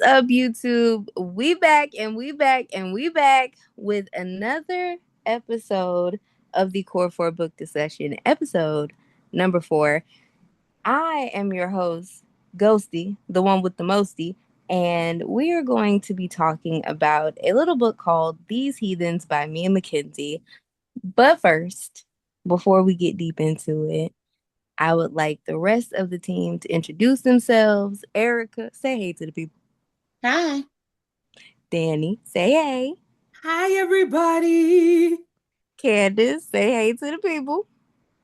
What's up, YouTube? We back and we back and we back with another episode of the Core 4 Book Discussion, episode number 4. I am your host, Ghosty, the one with the mosty, and we are going to be talking about a little book called These Heathens by Mia McKenzie. But first, before we get deep into it, I would like the rest of the team to introduce themselves. Erica, say hey to the people. Hi. Danny, say hey. Hi, everybody. Candace, say hey to the people.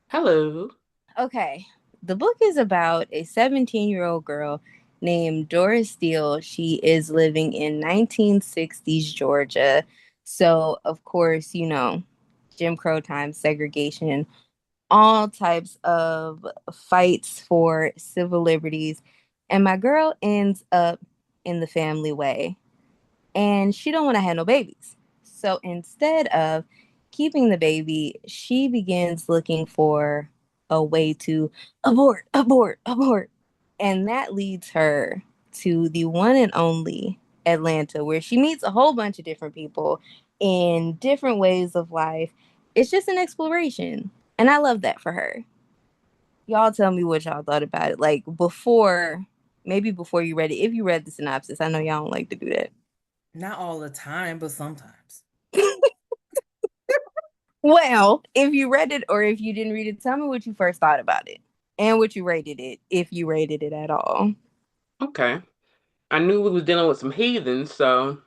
Hello. Okay, the book is about a 17-year-old girl named Doris Steele. She is living in 1960s Georgia. So, of course, Jim Crow times, segregation, all types of fights for civil liberties. And my girl ends up in the family way. And she don't want to have no babies. So instead of keeping the baby, she begins looking for a way to abort, abort, abort. And that leads her to the one and only Atlanta, where she meets a whole bunch of different people in different ways of life. It's just an exploration. And I love that for her. Y'all tell me what y'all thought about it. Like maybe before you read it, if you read the synopsis. I know y'all don't like to do that. Not all the time, but sometimes. Well, if you read it or if you didn't read it, tell me what you first thought about it and what you rated it, if you rated it at all. Okay. I knew we was dealing with some heathens, so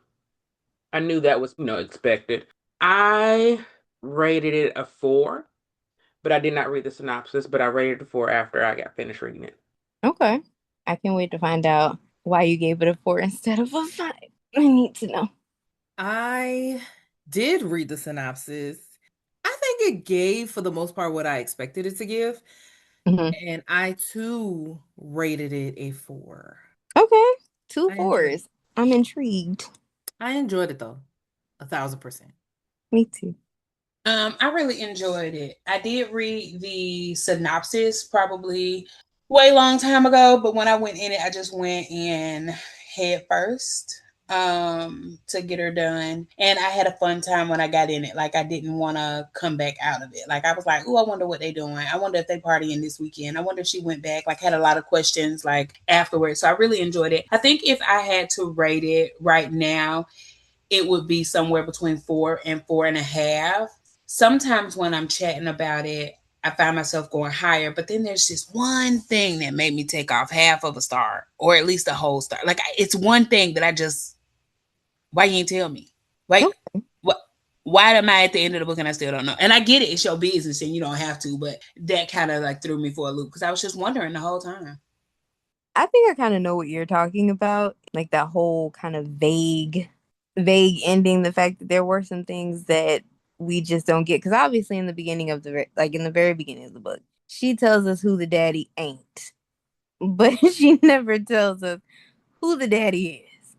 I knew that was, expected. I rated it a 4, but I did not read the synopsis, but I rated it a 4 after I got finished reading it. Okay. I can't wait to find out why you gave it a 4 instead of a 5. I need to know. I did read the synopsis. I think it gave, for the most part, what I expected it to give. Mhm. And I, too, rated it a 4. Okay. Two I enjoyed it. fours. I'm intrigued. I enjoyed it, though. 1,000%. Me too. I really enjoyed it. I did read the synopsis probably way long time ago, but when I went in it, I just went in head first to get her done. And I had a fun time when I got in it. Like I didn't want to come back out of it. Like I was like, oh, I wonder what they doing. I wonder if they partying this weekend. I wonder if she went back. Like had a lot of questions like afterwards. So I really enjoyed it. I think if I had to rate it right now, it would be somewhere between 4 and 4.5. Sometimes when I'm chatting about it, I find myself going higher, but then there's just one thing that made me take off half of a star, or at least a whole star. Like it's one thing that I just, why you ain't tell me? Like, Okay. what? Why am I at the end of the book and I still don't know? And I get it, it's your business and you don't have to, but that kind of like threw me for a loop because I was just wondering the whole time. I think I kind of know what you're talking about. Like that whole kind of vague ending, the fact that there were some things that we just don't get. Because obviously, in the beginning of like in the very beginning of the book, she tells us who the daddy ain't, but she never tells us who the daddy is.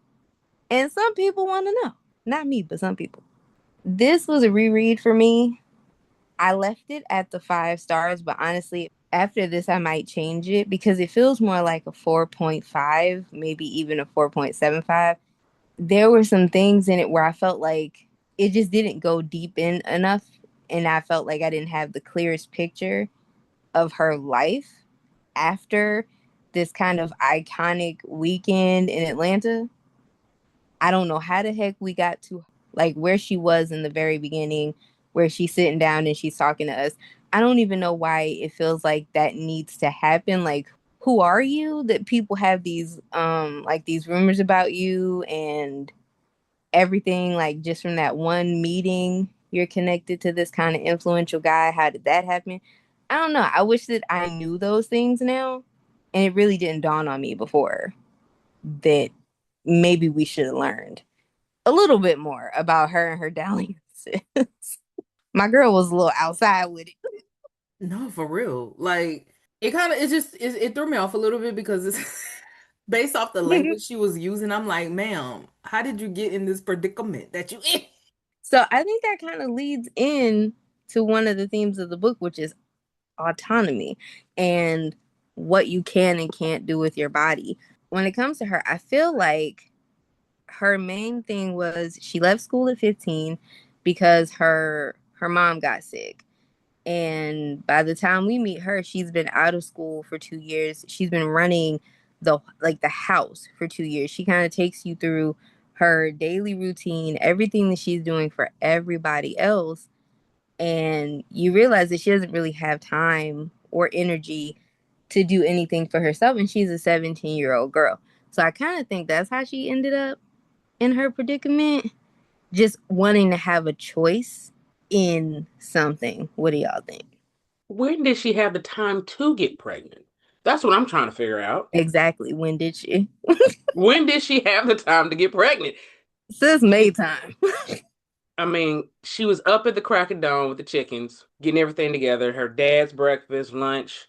And some people want to know. Not me, but some people. This was a reread for me. I left it at the 5 stars, but honestly, after this, I might change it because it feels more like a 4.5, maybe even a 4.75. There were some things in it where I felt like it just didn't go deep in enough. And I felt like I didn't have the clearest picture of her life after this kind of iconic weekend in Atlanta. I don't know how the heck we got to like where she was in the very beginning, where she's sitting down and she's talking to us. I don't even know why it feels like that needs to happen. Like, who are you that people have these like these rumors about you and everything, like just from that one meeting you're connected to this kind of influential guy. How did that happen? I don't know. I wish that I knew those things now, and it really didn't dawn on me before that maybe we should have learned a little bit more about her and her dalliances. My girl was a little outside with it. No, for real. Like, it kind of, it threw me off a little bit because it's based off the language she was using. I'm like, ma'am, how did you get in this predicament that you in? So I think that kind of leads in to one of the themes of the book, which is autonomy and what you can and can't do with your body. When it comes to her, I feel like her main thing was she left school at 15 because her mom got sick. And by the time we meet her, she's been out of school for 2 years. She's been running the house for 2 years. She kind of takes you through her daily routine, everything that she's doing for everybody else. And you realize that she doesn't really have time or energy to do anything for herself. And she's a 17-year-old girl. So I kind of think that's how she ended up in her predicament, just wanting to have a choice in something. What do y'all think? When did she have the time to get pregnant? That's what I'm trying to figure out. Exactly. When did she? When did she have the time to get pregnant? Sis made time. I mean, she was up at the crack of dawn with the chickens, getting everything together. Her dad's breakfast, lunch,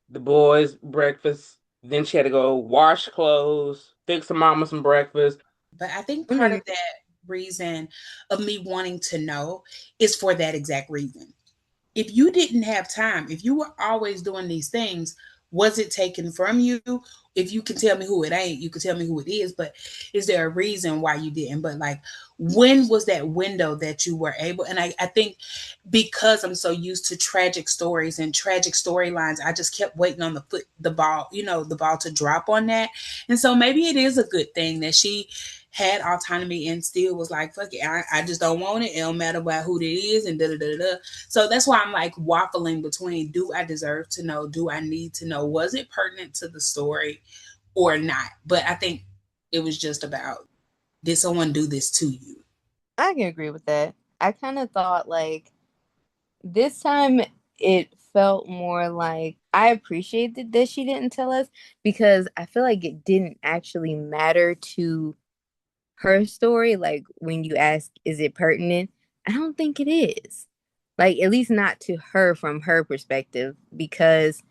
the boys' breakfast. Then she had to go wash clothes, fix her mama some breakfast. But I think part of that reason of me wanting to know is for that exact reason. If you didn't have time, if you were always doing these things, was it taken from you? If you can tell me who it ain't, you can tell me who it is, but is there a reason why you didn't? But like, when was that window that you were able? And I think because I'm so used to tragic stories and tragic storylines, I just kept waiting on the ball, the ball to drop on that. And so maybe it is a good thing that she had autonomy and still was like, fuck it, I just don't want it. It don't matter about who it is and da da da da. So that's why I'm like waffling between, do I deserve to know? Do I need to know? Was it pertinent to the story or not? But I think it was just about, did someone do this to you? I can agree with that. I kind of thought like this time it felt more like I appreciated that she didn't tell us, because I feel like it didn't actually matter to her story. Like when you ask, is it pertinent? I don't think it is. Like, at least not to her from her perspective, because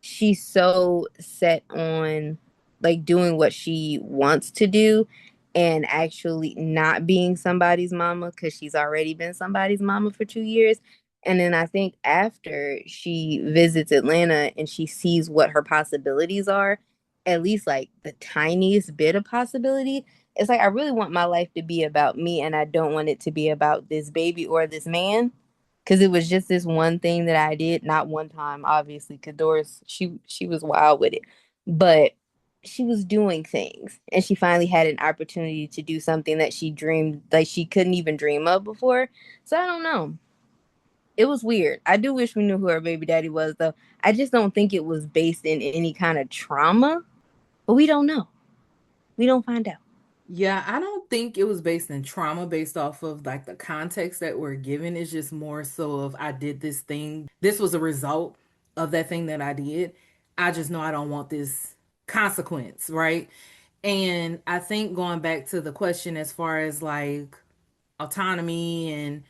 she's so set on like doing what she wants to do and actually not being somebody's mama, because she's already been somebody's mama for 2 years. And then I think after she visits Atlanta and she sees what her possibilities are, at least like the tiniest bit of possibility, it's like I really want my life to be about me, and I don't want it to be about this baby or this man, because it was just this one thing that I did, not one time, obviously, because Doris, she was wild with it, but she was doing things, and she finally had an opportunity to do something that she dreamed, like she couldn't even dream of before. So I don't know. It was weird. I do wish we knew who her baby daddy was, though. I just don't think it was based in any kind of trauma, but we don't know. We don't find out. Yeah, I don't think it was based in trauma based off of like the context that we're given. It's just more so of, I did this thing. This was a result of that thing that I did. I just know I don't want this consequence, right? And I think going back to the question as far as like autonomy and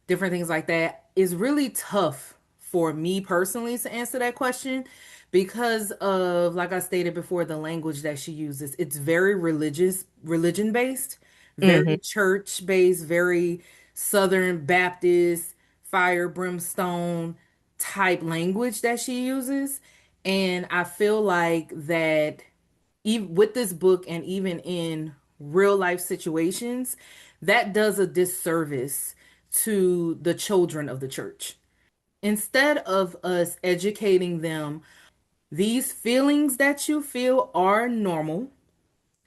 different things like that is really tough for me personally to answer that question, because of, like I stated before, the language that she uses. It's very religion based, Mm-hmm. very church based, very Southern Baptist, fire, brimstone type language that she uses. And I feel like that even with this book and even in real life situations, that does a disservice to the children of the church. Instead of us educating them, these feelings that you feel are normal,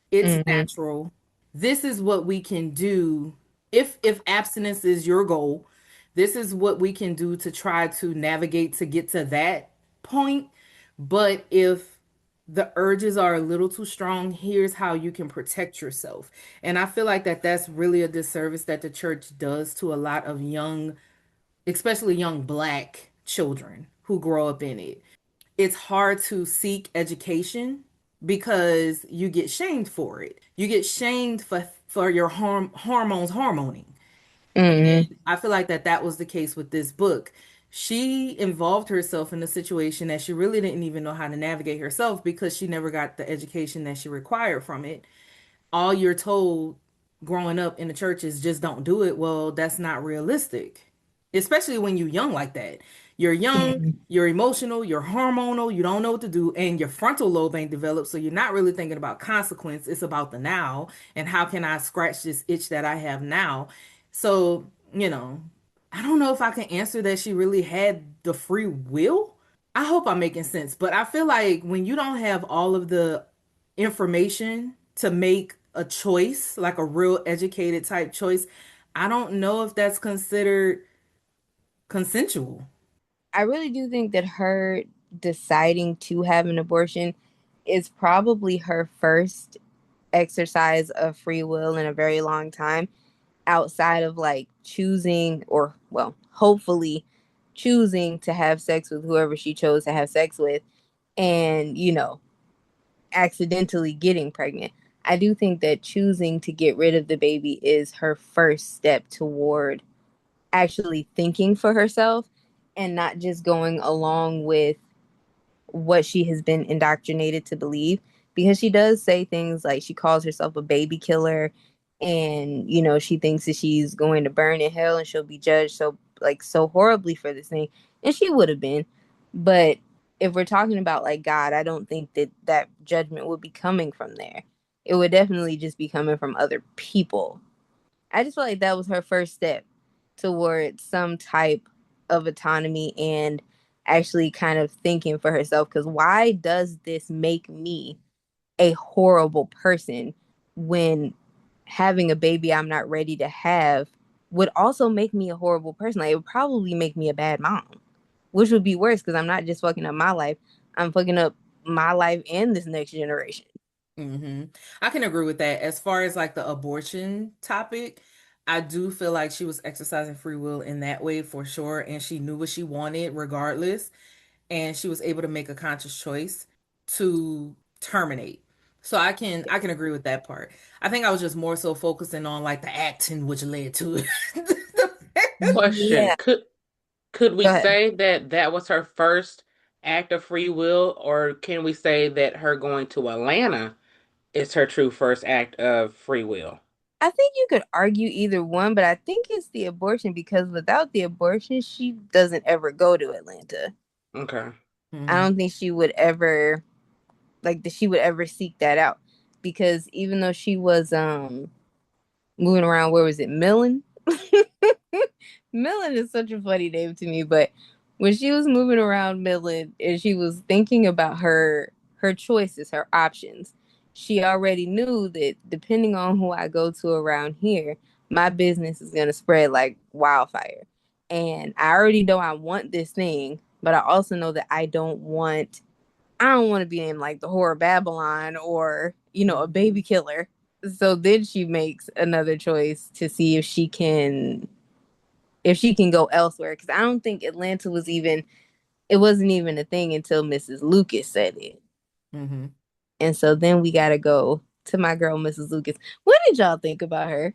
it's Mm-hmm. natural. This is what we can do. If abstinence is your goal, this is what we can do to try to navigate to get to that point. But if the urges are a little too strong, here's how you can protect yourself. And I feel like that's really a disservice that the church does to a lot of young, especially young black children who grow up in it. It's hard to seek education because you get shamed for it. You get shamed for your hormones hormoning. Mm-hmm. And I feel like that was the case with this book. She involved herself in a situation that she really didn't even know how to navigate herself because she never got the education that she required from it. All you're told growing up in the church is just don't do it. Well, that's not realistic, especially when you're young like that. You're young, Mhm. you're emotional, you're hormonal, you don't know what to do, and your frontal lobe ain't developed, so you're not really thinking about consequence. It's about the now and how can I scratch this itch that I have now. So, I don't know if I can answer that she really had the free will. I hope I'm making sense, but I feel like when you don't have all of the information to make a choice, like a real educated type choice, I don't know if that's considered consensual. I really do think that her deciding to have an abortion is probably her first exercise of free will in a very long time, outside of like choosing, or well, hopefully choosing to have sex with whoever she chose to have sex with, and accidentally getting pregnant. I do think that choosing to get rid of the baby is her first step toward actually thinking for herself and not just going along with what she has been indoctrinated to believe, because she does say things like she calls herself a baby killer, and she thinks that she's going to burn in hell and she'll be judged so horribly for this thing, and she would have been. But if we're talking about like God, I don't think that that judgment would be coming from there. It would definitely just be coming from other people. I just feel like that was her first step towards some type of autonomy and actually kind of thinking for herself. Because why does this make me a horrible person when having a baby I'm not ready to have would also make me a horrible person? Like, it would probably make me a bad mom, which would be worse because I'm not just fucking up my life, I'm fucking up my life and this next generation. hmm I can agree with that. As far as like the abortion topic, I do feel like she was exercising free will in that way for sure, and she knew what she wanted regardless, and she was able to make a conscious choice to terminate. So I can agree with that part. I think I was just more so focusing on like the acting which led to it. Question: Yeah. Could we Go ahead. say that that was her first act of free will, or can we say that her going to Atlanta is her true first act of free will? I think you could argue either one, but I think it's the abortion because without the abortion, she doesn't ever go to Atlanta. Okay. I hmm don't think she would ever like that she would ever seek that out, because even though she was moving around, where was it, Millen? Millen is such a funny name to me, but when she was moving around Millen and she was thinking about her choices, her options, she already knew that depending on who I go to around here, my business is gonna spread like wildfire. And I already know I want this thing, but I also know that I don't want to be named like the Whore of Babylon or, a baby killer. So then she makes another choice to see if she can go elsewhere, because I don't think Atlanta was even it wasn't even a thing until Mrs. Lucas said it. hmm And so then we gotta go to my girl Mrs. Lucas. What did y'all think about her?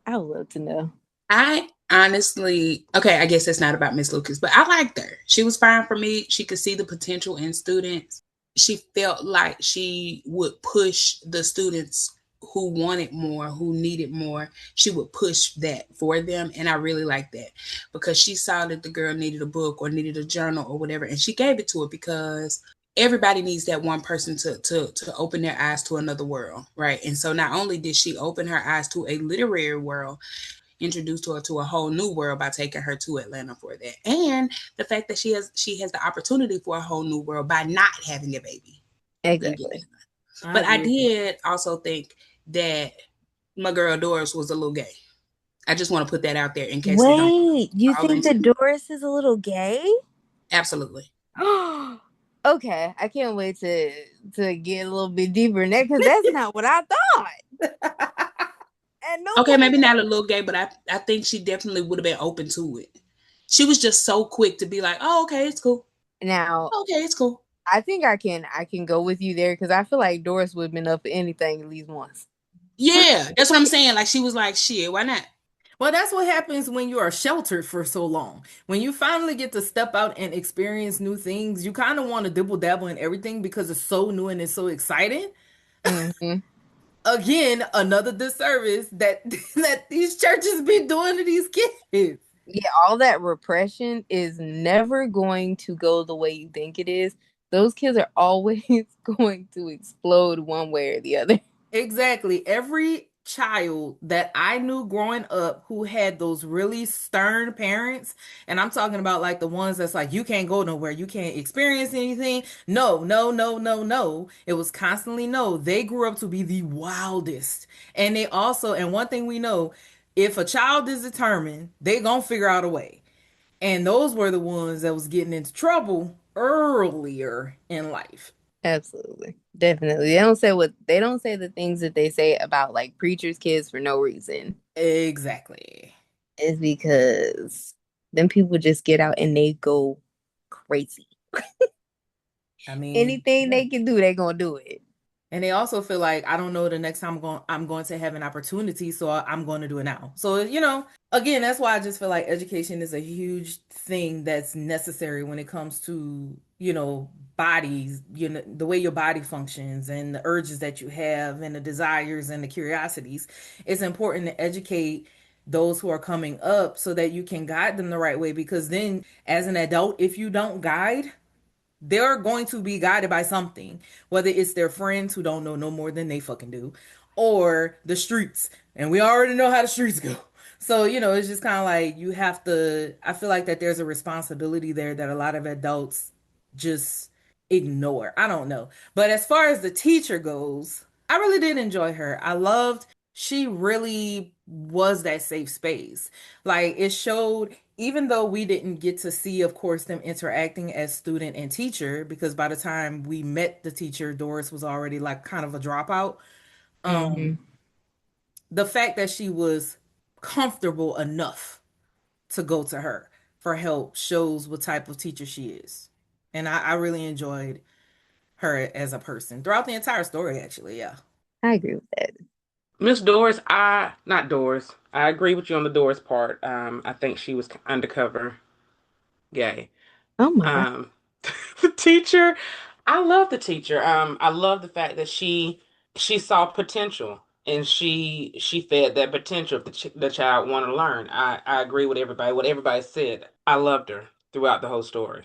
I would love to know. I honestly, okay, I guess it's not about Miss Lucas, but I liked her. She was fine for me. She could see the potential in students. She felt like she would push the students who wanted more, who needed more. She would push that for them. And I really like that because she saw that the girl needed a book or needed a journal or whatever. And she gave it to her because everybody needs that one person to open their eyes to another world, right? And so not only did she open her eyes to a literary world, introduced her to a whole new world by taking her to Atlanta for that. And the fact that she has the opportunity for a whole new world by not having a baby in Exactly. Atlanta. I But I agree with that. did also think that my girl Doris was a little gay. I just want to put that out there in case it don't Wait, you fall think into. that Doris is a little gay? Absolutely. Okay, I can't wait to get a little bit deeper in that, because that's not what I thought. At no Okay, point. maybe not a little gay, but I think she definitely would have been open to it. She was just so quick to be like, "Oh, okay, it's cool. Now, Okay, it's cool." I think I can go with you there, because I feel like Doris would have been up for anything at least once. Yeah, that's what I'm saying. Like she was like, "Shit, why not?" Well, that's what happens when you are sheltered for so long. When you finally get to step out and experience new things, you kind of want to dibble dabble in everything because it's so new and it's so exciting. Hmm. Again, another disservice that that these churches be doing to these kids. Yeah, all that repression is never going to go the way you think it is. Those kids are always going to explode one way or the other. Exactly. Every child that I knew growing up who had those really stern parents, and I'm talking about like the ones that's like, you can't go nowhere, you can't experience anything. No, no, no, no, no. It was constantly no. They grew up to be the wildest. And they also, and one thing we know, if a child is determined, they gonna figure out a way. And those were the ones that was getting into trouble earlier in life. Absolutely. Definitely. They don't say the things that they say about like preachers' kids for no reason. Exactly. It's because then people just get out and they go crazy. I mean, Anything yeah. they can do, they're gonna do it. And they also feel like I don't know the next time I'm going to have an opportunity, so I'm going to do it now. So, again, that's why I just feel like education is a huge thing that's necessary when it comes to, bodies, the way your body functions and the urges that you have and the desires and the curiosities. It's important to educate those who are coming up so that you can guide them the right way, because then as an adult, if you don't guide, they're going to be guided by something, whether it's their friends who don't know no more than they fucking do, or the streets. And we already know how the streets go. So, it's just kind of like you have to, I feel like that there's a responsibility there that a lot of adults just ignore. I don't know. But as far as the teacher goes, I really did enjoy her. I loved, she really was that safe space. Like it showed, even though we didn't get to see, of course, them interacting as student and teacher, because by the time we met the teacher, Doris was already like kind of a dropout. Hmm. Um, the fact that she was comfortable enough to go to her for help shows what type of teacher she is. And I really enjoyed her as a person throughout the entire story, actually. Yeah. I agree with that. Miss Doris, not Doris. I agree with you on the Doris part. I think she was undercover gay. Oh my. Um, the teacher, I love the teacher. I love the fact that she saw potential and she fed that potential if the child wanted to learn. I agree with everybody. What everybody said. I loved her throughout the whole story.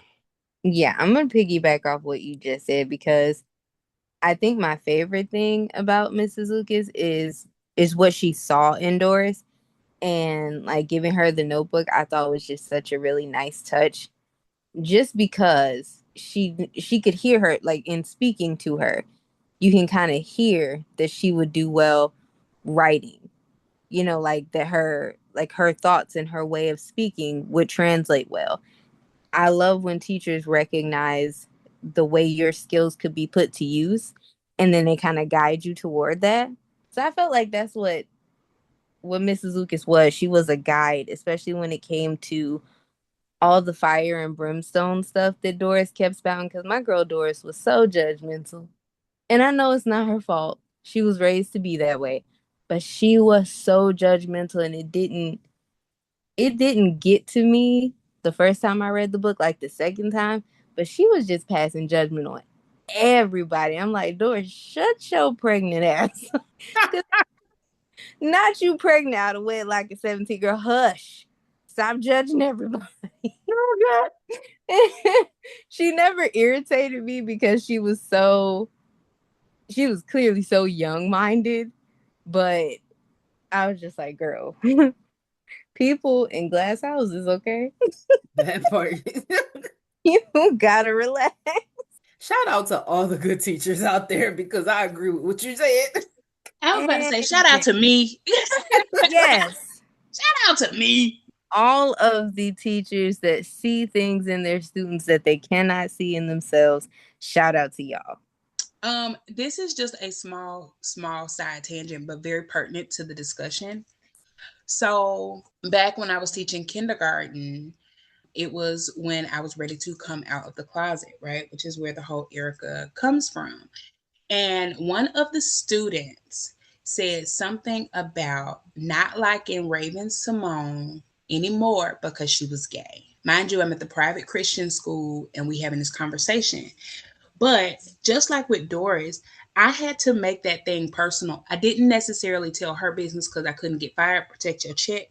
Yeah, I'm gonna piggyback off what you just said because I think my favorite thing about Mrs. Lucas is what she saw in Doris and like giving her the notebook. I thought was just such a really nice touch, just because she could hear her like in speaking to her. You can kind of hear that she would do well writing. Like that her thoughts and her way of speaking would translate well. I love when teachers recognize the way your skills could be put to use and then they kind of guide you toward that. So I felt like that's what Mrs. Lucas was. She was a guide, especially when it came to all the fire and brimstone stuff that Doris kept spouting because my girl Doris was so judgmental. And I know it's not her fault. She was raised to be that way. But she was so judgmental and it didn't get to me the first time I read the book, like the second time, but she was just passing judgment on everybody. I'm like, Doris, shut your pregnant ass. 'Cause not you pregnant out of wed like a 17 girl. Hush. Stop judging everybody. Oh She never irritated me because she was clearly so young minded, but I was just like, girl, people in glass houses, okay? That part. You gotta relax. Shout out to all the good teachers out there because I agree with what you said. I was about to say, shout out And to me. yes, Shout out to me. all of the teachers that see things in their students that they cannot see in themselves, shout out to y'all. This is just a small side tangent, but very pertinent to the discussion. So back when I was teaching kindergarten, it was when I was ready to come out of the closet, right? Which is where the whole Erica comes from. And one of the students said something about not liking Raven Simone anymore because she was gay. Mind you, I'm at the private Christian school and we having this conversation. But just like with Doris, I had to make that thing personal. I didn't necessarily tell her business because I couldn't get fired, protect your check.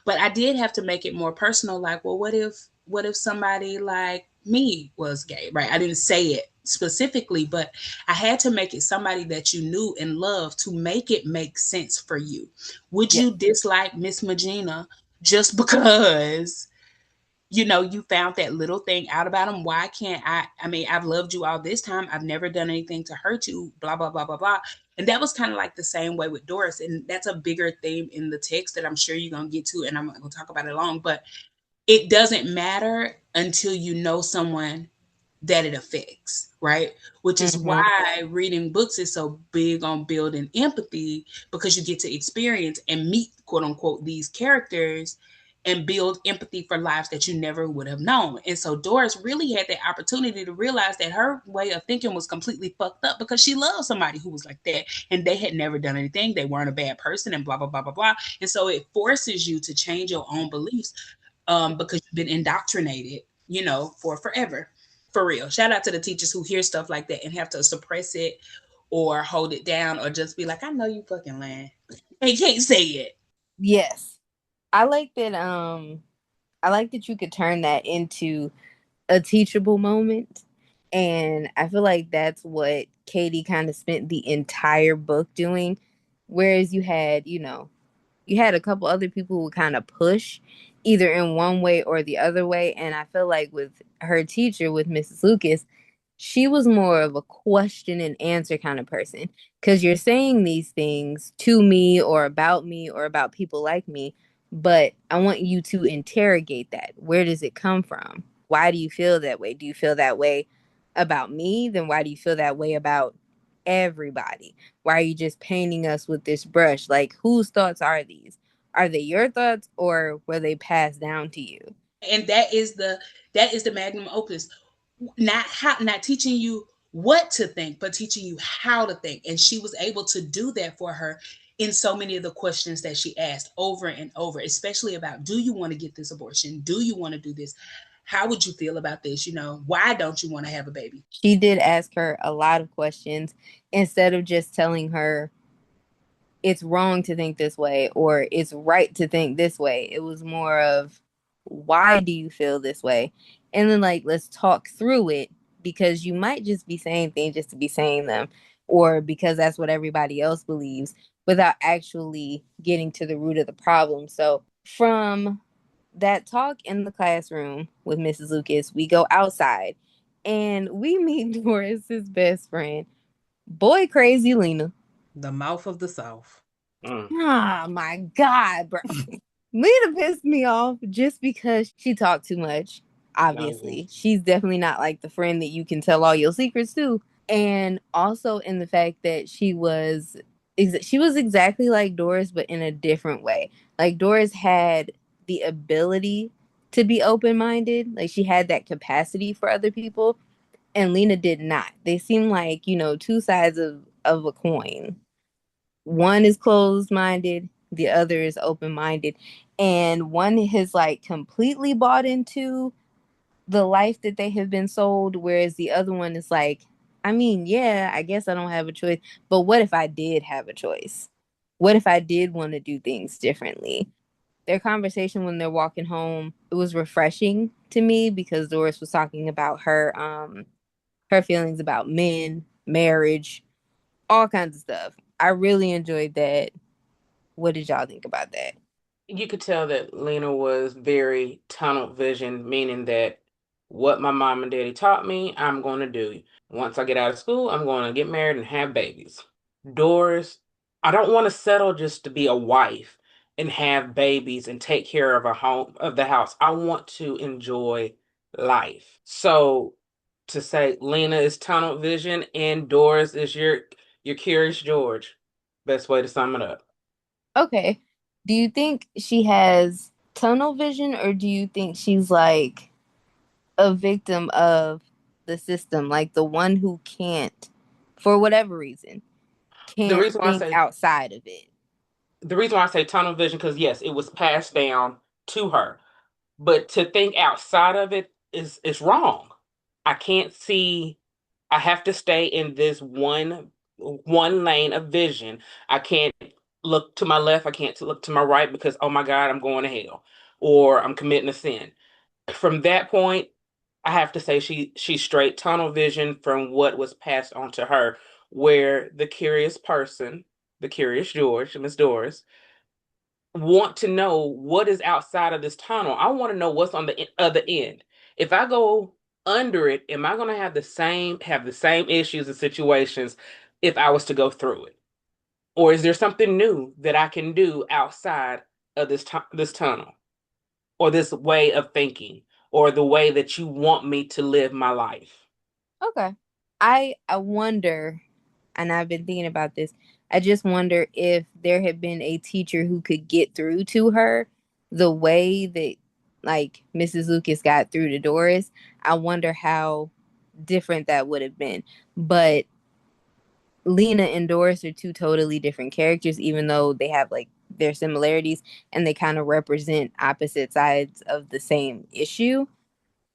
But I did have to make it more personal. Like, well, what if somebody like me was gay, right? I didn't say it specifically, but I had to make it somebody that you knew and loved to make it make sense for you. Would Yeah. you dislike Miss Magina just because you found that little thing out about him? Why can't I mean, I've loved you all this time. I've never done anything to hurt you, blah, blah, blah, blah, blah. And that was kind of like the same way with Doris. And that's a bigger theme in the text that I'm sure you're going to get to. And I'm not going to talk about it long, but it doesn't matter until you know someone that it affects, right? Which is Hmm. why reading books is so big on building empathy, because you get to experience and meet, quote unquote, these characters and build empathy for lives that you never would have known. And so Doris really had that opportunity to realize that her way of thinking was completely fucked up, because she loved somebody who was like that and they had never done anything. They weren't a bad person and blah, blah, blah, blah, blah. And so it forces you to change your own beliefs, because you've been indoctrinated, for forever. For real. Shout out to the teachers who hear stuff like that and have to suppress it or hold it down or just be like, I know you fucking lying. And can't say it. Yes. I like that I like that you could turn that into a teachable moment. And I feel like that's what Katie kind of spent the entire book doing. Whereas you had a couple other people who would kind of push either in one way or the other way. And I feel like with her teacher, with Mrs. Lucas, she was more of a question and answer kind of person. Because you're saying these things to me or about people like me, but I want you to interrogate that. Where does it come from? Why do you feel that way? Do you feel that way about me? Then why do you feel that way about everybody? Why are you just painting us with this brush? Like, whose thoughts are these? Are they your thoughts or were they passed down to you? And that is the magnum opus. Not teaching you what to think, but teaching you how to think. And she was able to do that for her in so many of the questions that she asked over and over, especially about, do you want to get this abortion? Do you want to do this? How would you feel about this? Why don't you want to have a baby? She did ask her a lot of questions instead of just telling her it's wrong to think this way or it's right to think this way. It was more of, why do you feel this way? And then, like, let's talk through it, because you might just be saying things just to be saying them, or because that's what everybody else believes, without actually getting to the root of the problem. So from that talk in the classroom with Mrs. Lucas, we go outside and we meet Doris's best friend, boy crazy Lena. The mouth of the South. Mm. Oh my God, bro. Lena pissed me off just because she talked too much. No. Obviously, she's definitely not like the friend that you can tell all your secrets to. And also in the fact that she was exactly like Doris, but in a different way. Like Doris had the ability to be open minded, like she had that capacity for other people, and Lena did not. They seem like two sides of a coin. One is closed minded, the other is open minded, and one has like completely bought into the life that they have been sold, whereas the other one is like, I mean, yeah, I guess I don't have a choice, but what if I did have a choice? What if I did want to do things differently? Their conversation when they're walking home, it was refreshing to me because Doris was talking about her feelings about men, marriage, all kinds of stuff. I really enjoyed that. What did y'all think about that? You could tell that Lena was very tunnel vision, meaning that what my mom and daddy taught me, I'm going to do. Once I get out of school, I'm going to get married and have babies. Doris, I don't want to settle just to be a wife and have babies and take care of a home of the house. I want to enjoy life. So to say Lena is tunnel vision and Doris is your Curious George. Best way to sum it up. Okay. Do you think she has tunnel vision or do you think she's like a victim of the system, like the one who can't, for whatever reason, The can't reason why I think say outside of it? the reason why I say tunnel vision, because yes, it was passed down to her, but to think outside of it is wrong. I can't see. I have to stay in this one lane of vision. I can't. look to my left, I can't look to my right because, oh my God, I'm going to hell or I'm committing a sin. From that point, I have to say she's straight tunnel vision from what was passed on to her, where the curious person, the curious George, Miss Doris, want to know what is outside of this tunnel. I want to know what's on the other end. If I go under it, am I going to have the same issues and situations if I was to go through it? Or is there something new that I can do outside of this tunnel or this way of thinking or the way that you want me to live my life? Okay. I wonder, and I've been thinking about this. I just wonder if there had been a teacher who could get through to her the way that like Mrs. Lucas got through to Doris. I wonder how different that would have been. But Lena and Doris are two totally different characters, even though they have like their similarities and they kind of represent opposite sides of the same issue.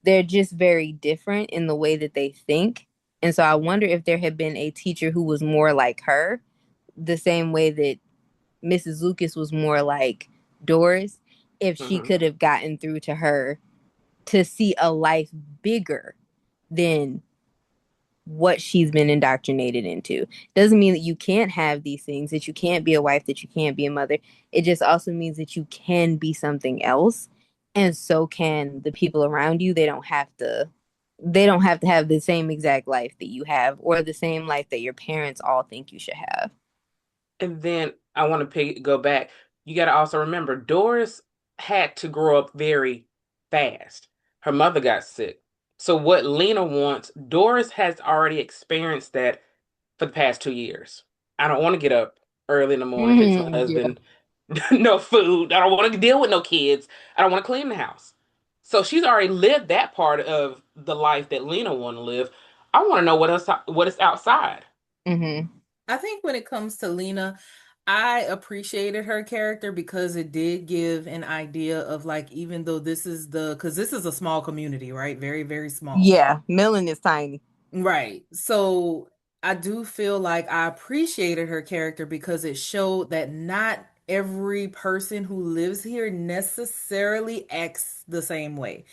They're just very different in the way that they think. And so I wonder if there had been a teacher who was more like her, the same way that Mrs. Lucas was more like Doris, if she Hmm. could have gotten through to her to see a life bigger than what she's been indoctrinated into. Doesn't mean that you can't have these things, that you can't be a wife, that you can't be a mother. It just also means that you can be something else. And so can the people around you. They don't have to have the same exact life that you have or the same life that your parents all think you should have. And then I want to go back. You got to also remember Doris had to grow up very fast. Her mother got sick. So what Lena wants, Doris has already experienced that for the past 2 years. I don't want to get up early in the morning, fix my Yeah. husband no food. I don't want to deal with no kids. I don't want to clean the house. So she's already lived that part of the life that Lena want to live. I want to know what is outside. Hmm. I think when it comes to Lena, I appreciated her character because it did give an idea of like, even though because this is a small community, right? Very, very small. Yeah. Millen is tiny. Right. So I do feel like I appreciated her character because it showed that not every person who lives here necessarily acts the same way.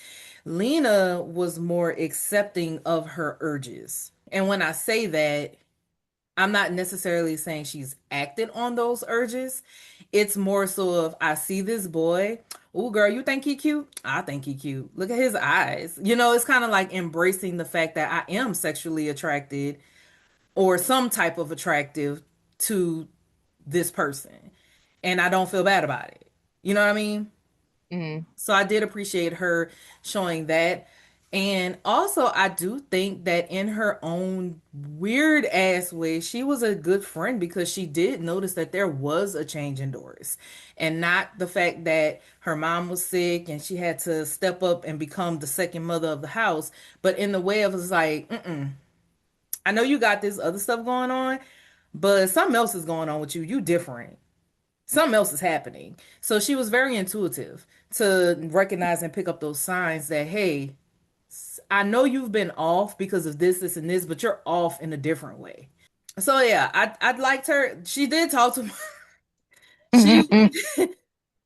Lena was more accepting of her urges. And when I say that, I'm not necessarily saying she's acted on those urges. It's more so of I see this boy. Oh, girl, you think he cute? I think he cute. Look at his eyes. It's kind of like embracing the fact that I am sexually attracted or some type of attractive to this person. And I don't feel bad about it. You know what I mean? Hmm. So I did appreciate her showing that. And also, I do think that in her own weird ass way, she was a good friend because she did notice that there was a change in Doris. And not the fact that her mom was sick and she had to step up and become the second mother of the house, but in the way of it's like, I know you got this other stuff going on, but something else is going on with you. You different, something else is happening. So she was very intuitive to recognize and pick up those signs that, hey, I know you've been off because of this, this, and this, but you're off in a different way. So yeah, I liked her. She did talk to me. She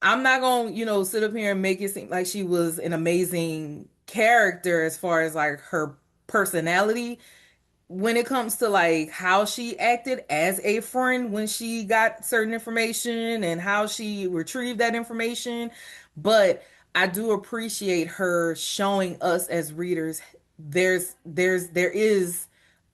I'm not gonna, sit up here and make it seem like she was an amazing character as far as like her personality when it comes to like how she acted as a friend when she got certain information and how she retrieved that information. But I do appreciate her showing us as readers there is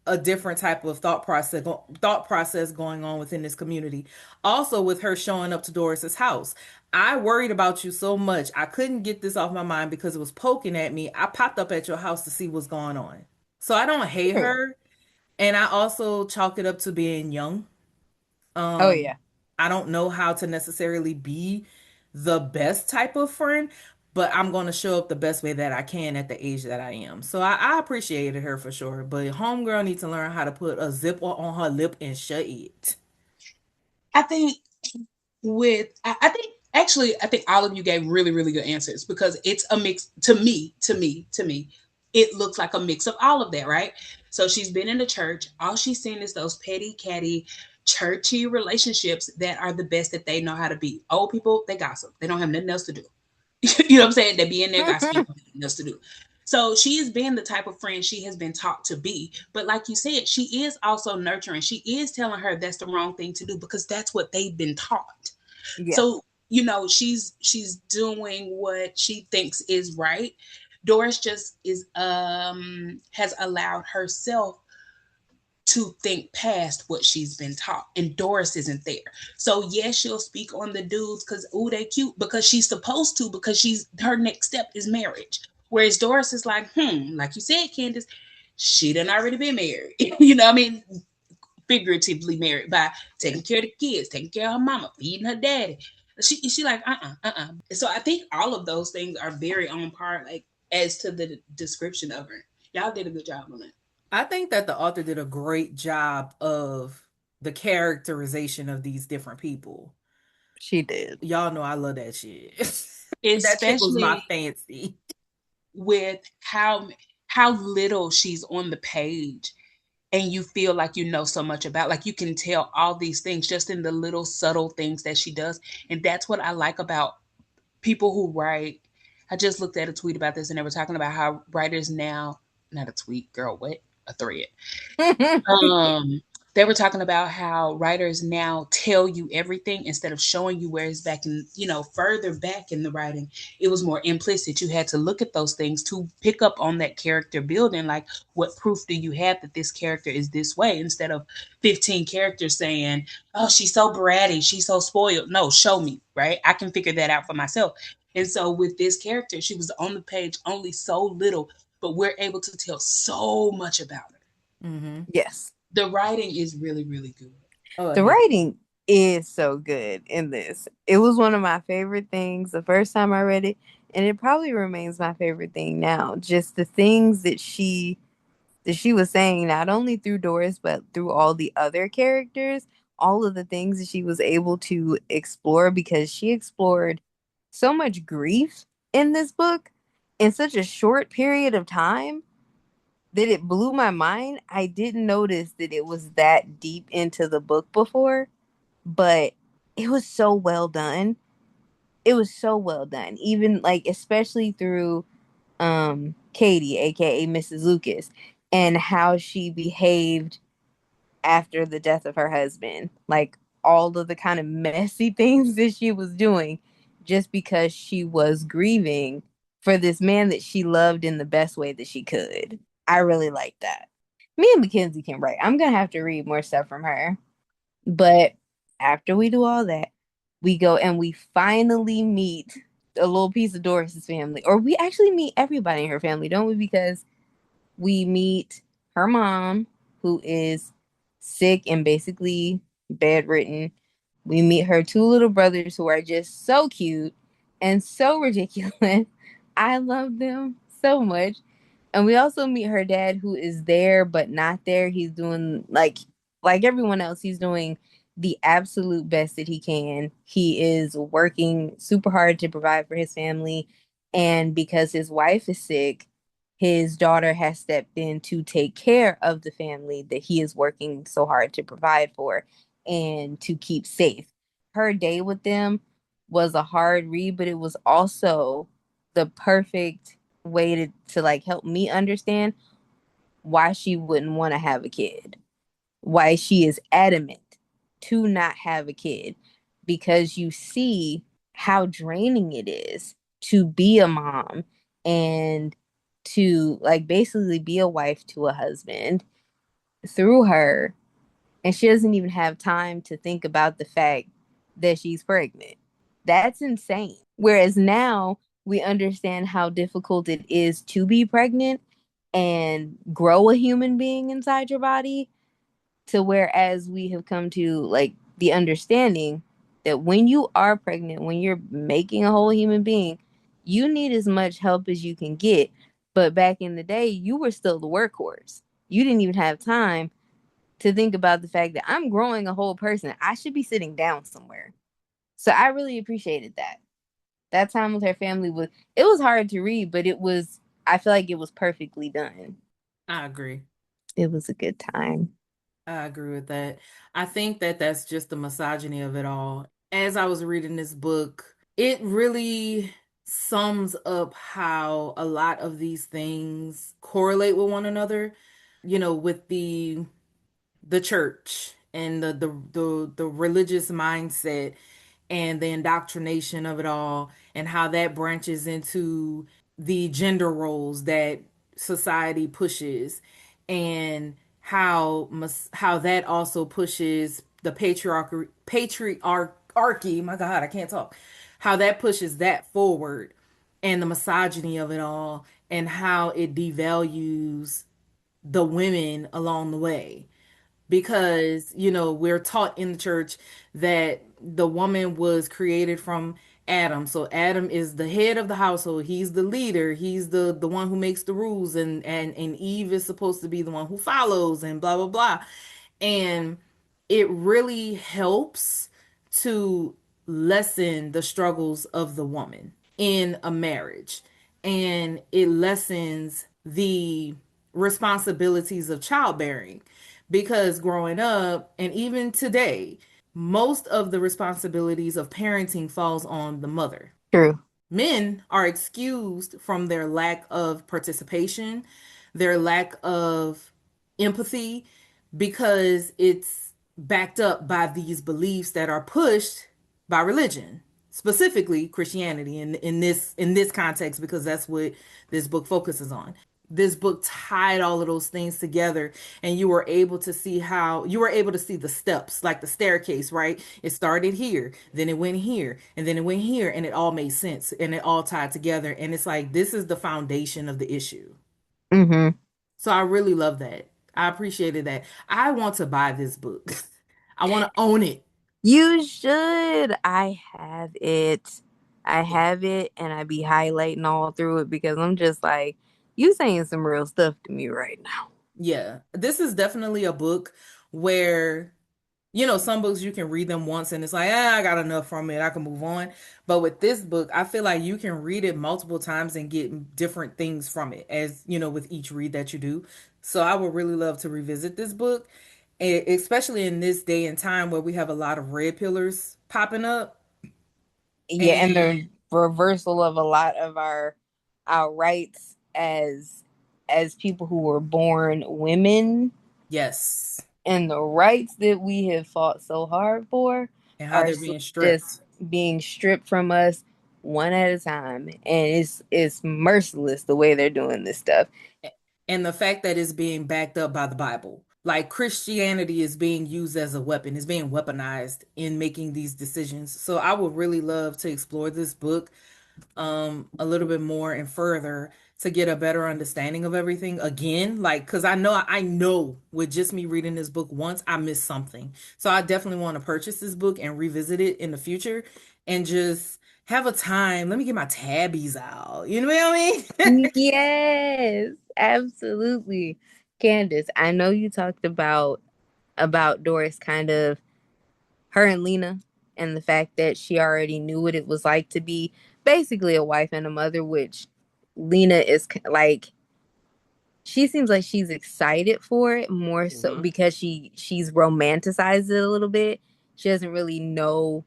a different type of thought process going on within this community. Also with her showing up to Doris's house. I worried about you so much. I couldn't get this off my mind because it was poking at me. I popped up at your house to see what's going on. So I don't hate Period. her. And I also chalk it up to being young. Oh Um, yeah. I don't know how to necessarily be the best type of friend, but I'm going to show up the best way that I can at the age that I am. So I appreciated her for sure. But homegirl needs to learn how to put a zip on her lip and shut it. I think I think actually I think all of you gave really really good answers because it's a mix to me. It looks like a mix of all of that, right? So she's been in the church. All she's seen is those petty catty churchy relationships that are the best that they know how to be. Old people, they gossip. They don't have nothing else to do. You know what I'm saying? They be in there gossiping, nothing else to do. So she is being the type of friend she has been taught to be. But like you said, she is also nurturing. She is telling her that's the wrong thing to do because that's what they've been taught. Yeah. So, she's doing what she thinks is right. Doris just is has allowed herself to think past what she's been taught. And Doris isn't there. So yes, she'll speak on the dudes because ooh, they cute because she's supposed to, because she's her next step is marriage. Whereas Doris is like, like you said, Candace, she done already been married. I mean, figuratively married by taking care of the kids, taking care of her mama, feeding her daddy. She like, So I think all of those things are very on par, like as to the description of her. Y'all did a good job on it. I think that the author did a great job of the characterization of these different people. She did. Y'all know I love that shit. That tickles my Especially fancy. with how little she's on the page, and you feel like you know so much about, like you can tell all these things just in the little subtle things that she does. And that's what I like about people who write. I just looked at a tweet about this, and they were talking about how writers now, not a tweet, girl, what? A thread. Um, they were talking about how writers now tell you everything instead of showing you where it's back in, further back in the writing. It was more implicit. You had to look at those things to pick up on that character building. Like, what proof do you have that this character is this way? Instead of 15 characters saying, oh, she's so bratty, she's so spoiled. No, show me, right? I can figure that out for myself. And so with this character, she was on the page only so little, but we're able to tell so much about her. Mm-hmm. Yes. The writing is really, really good. Oh, The yeah. writing is so good in this. It was one of my favorite things the first time I read it, and it probably remains my favorite thing now. Just the things that she was saying, not only through Doris, but through all the other characters, all of the things that she was able to explore, because she explored so much grief in this book in such a short period of time that it blew my mind. I didn't notice that it was that deep into the book before, but it was so well done. It was so well done. Even like especially through Katie, aka Mrs. Lucas, and how she behaved after the death of her husband. Like all of the kind of messy things that she was doing just because she was grieving for this man that she loved in the best way that she could. I really like that. Mia McKenzie can write. I'm gonna have to read more stuff from her. But after we do all that, we go and we finally meet a little piece of Doris's family. Or we actually meet everybody in her family, don't we? Because we meet her mom, who is sick and basically bedridden. We meet her two little brothers who are just so cute and so ridiculous. I love them so much. And we also meet her dad, who is there but not there. He's doing like everyone else, he's doing the absolute best that he can. He is working super hard to provide for his family, and because his wife is sick, his daughter has stepped in to take care of the family that he is working so hard to provide for and to keep safe. Her day with them was a hard read, but it was also the perfect way to like help me understand why she wouldn't want to have a kid, why she is adamant to not have a kid, because you see how draining it is to be a mom and to like basically be a wife to a husband through her, and she doesn't even have time to think about the fact that she's pregnant. That's insane. Whereas now we understand how difficult it is to be pregnant and grow a human being inside your body, to whereas we have come to like the understanding that when you are pregnant, when you're making a whole human being, you need as much help as you can get. But back in the day, you were still the workhorse. You didn't even have time to think about the fact that I'm growing a whole person. I should be sitting down somewhere. So I really appreciated that. That time with her family was hard to read, but I feel like it was perfectly done. I agree. It was a good time. I agree with that. I think that that's just the misogyny of it all. As I was reading this book, it really sums up how a lot of these things correlate with one another, with the church and the religious mindset and the indoctrination of it all, and how that branches into the gender roles that society pushes, and how that also pushes the patriarchy, my god, I can't talk, how that pushes that forward, and the misogyny of it all, and how it devalues the women along the way, because we're taught in the church that the woman was created from Adam. So Adam is the head of the household, he's the leader, he's the one who makes the rules, and Eve is supposed to be the one who follows, and blah blah blah. And it really helps to lessen the struggles of the woman in a marriage, and it lessens the responsibilities of childbearing, because growing up and even today, most of the responsibilities of parenting falls on the mother. True. Men are excused from their lack of participation, their lack of empathy, because it's backed up by these beliefs that are pushed by religion, specifically Christianity in this context, because that's what this book focuses on. This book tied all of those things together, and you were able to see the steps, like the staircase, right? It started here, then it went here, and then it went here, and it all made sense, and it all tied together, and it's like this is the foundation of the issue. Mm-hmm. So I really love that. I appreciated that. I want to buy this book. I want to own it. You should. I have it. I have it, and I be highlighting all through it because I'm just like, you saying some real stuff to me right now. Yeah, this is definitely a book where, some books you can read them once and it's like, I got enough from it, I can move on. But with this book, I feel like you can read it multiple times and get different things from it, as with each read that you do. So I would really love to revisit this book, especially in this day and time where we have a lot of red pillars popping up. Yeah, and And the reversal of a lot of our rights as people who were born women, yes, and the rights that we have fought so hard for and how are they're being just stripped. being stripped from us one at a time, and it's merciless the way they're doing this stuff. And the fact that it's being backed up by the Bible. Like Christianity is being used as a weapon, is being weaponized in making these decisions. So I would really love to explore this book a little bit more and further, to get a better understanding of everything again, like, because I know with just me reading this book once I missed something. So I definitely want to purchase this book and revisit it in the future, and just have a time, let me get my tabbies out, you know what I mean? Yes, absolutely. Candace, I know you talked about Doris, kind of her and Lena, and the fact that she already knew what it was like to be basically a wife and a mother, which Lena is like, she seems like she's excited for it more so Hmm. because she's romanticized it a little bit. She doesn't really know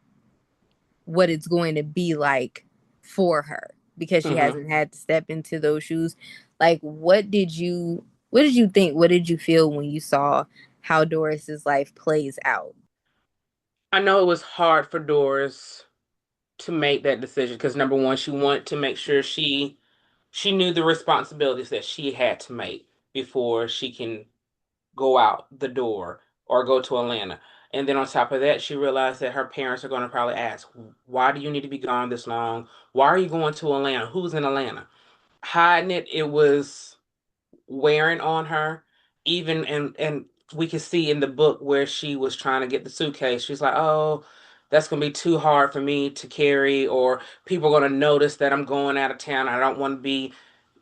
what it's going to be like for her because she Hmm. hasn't had to step into those shoes. Like, what did you think? What did you feel when you saw how Doris's life plays out? I know it was hard for Doris to make that decision because number one, she wanted to make sure she knew the responsibilities that she had to make before she can go out the door or go to Atlanta. And then on top of that, she realized that her parents are going to probably ask, why do you need to be gone this long? Why are you going to Atlanta? Who's in Atlanta? Hiding it was wearing on her. Even and we could see in the book where she was trying to get the suitcase. She's like, "Oh, that's gonna be too hard for me to carry, or people are gonna notice that I'm going out of town. I don't want to be,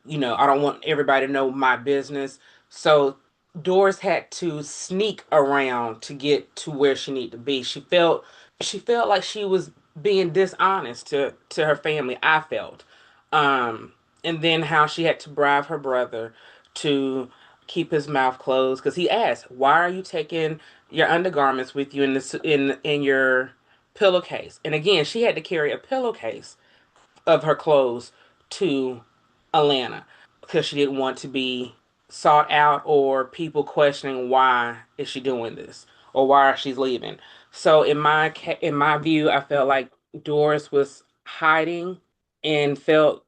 I don't want everybody to know my business." So Doris had to sneak around to get to where she needed to be. She felt like she was being dishonest to her family. I felt, um, and then how she had to bribe her brother to keep his mouth closed because he asked, "Why are you taking your undergarments with you in this in your pillowcase?" And again, she had to carry a pillowcase of her clothes to Atlanta because she didn't want to be sought out or people questioning why is she doing this or why she's leaving. So in my view, I felt like Doris was hiding and felt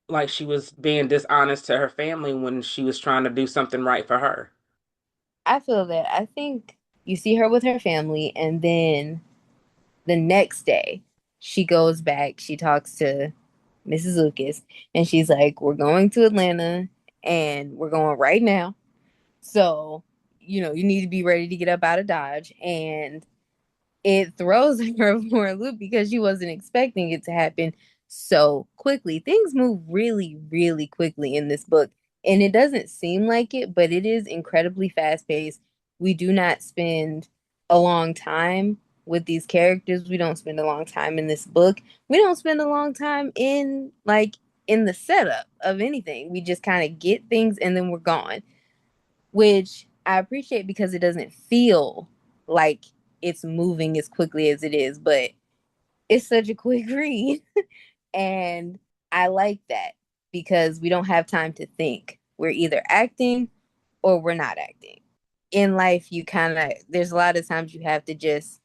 like she was being dishonest to her family when she was trying to do something right for her. I feel that. I think you see her with her family, and then the next day she goes back, she talks to Mrs. Lucas, and she's like, "We're going to Atlanta and we're going right now. So, you need to be ready to get up out of Dodge." And it throws her for a loop because she wasn't expecting it to happen so quickly. Things move really, really quickly in this book, and it doesn't seem like it, but it is incredibly fast paced. We do not spend a long time with these characters. We don't spend a long time in this book. We don't spend a long time in the setup of anything. We just kind of get things and then we're gone, which I appreciate because it doesn't feel like it's moving as quickly as it is, but it's such a quick read. And I like that because we don't have time to think. We're either acting or we're not acting. In life, there's a lot of times you have to just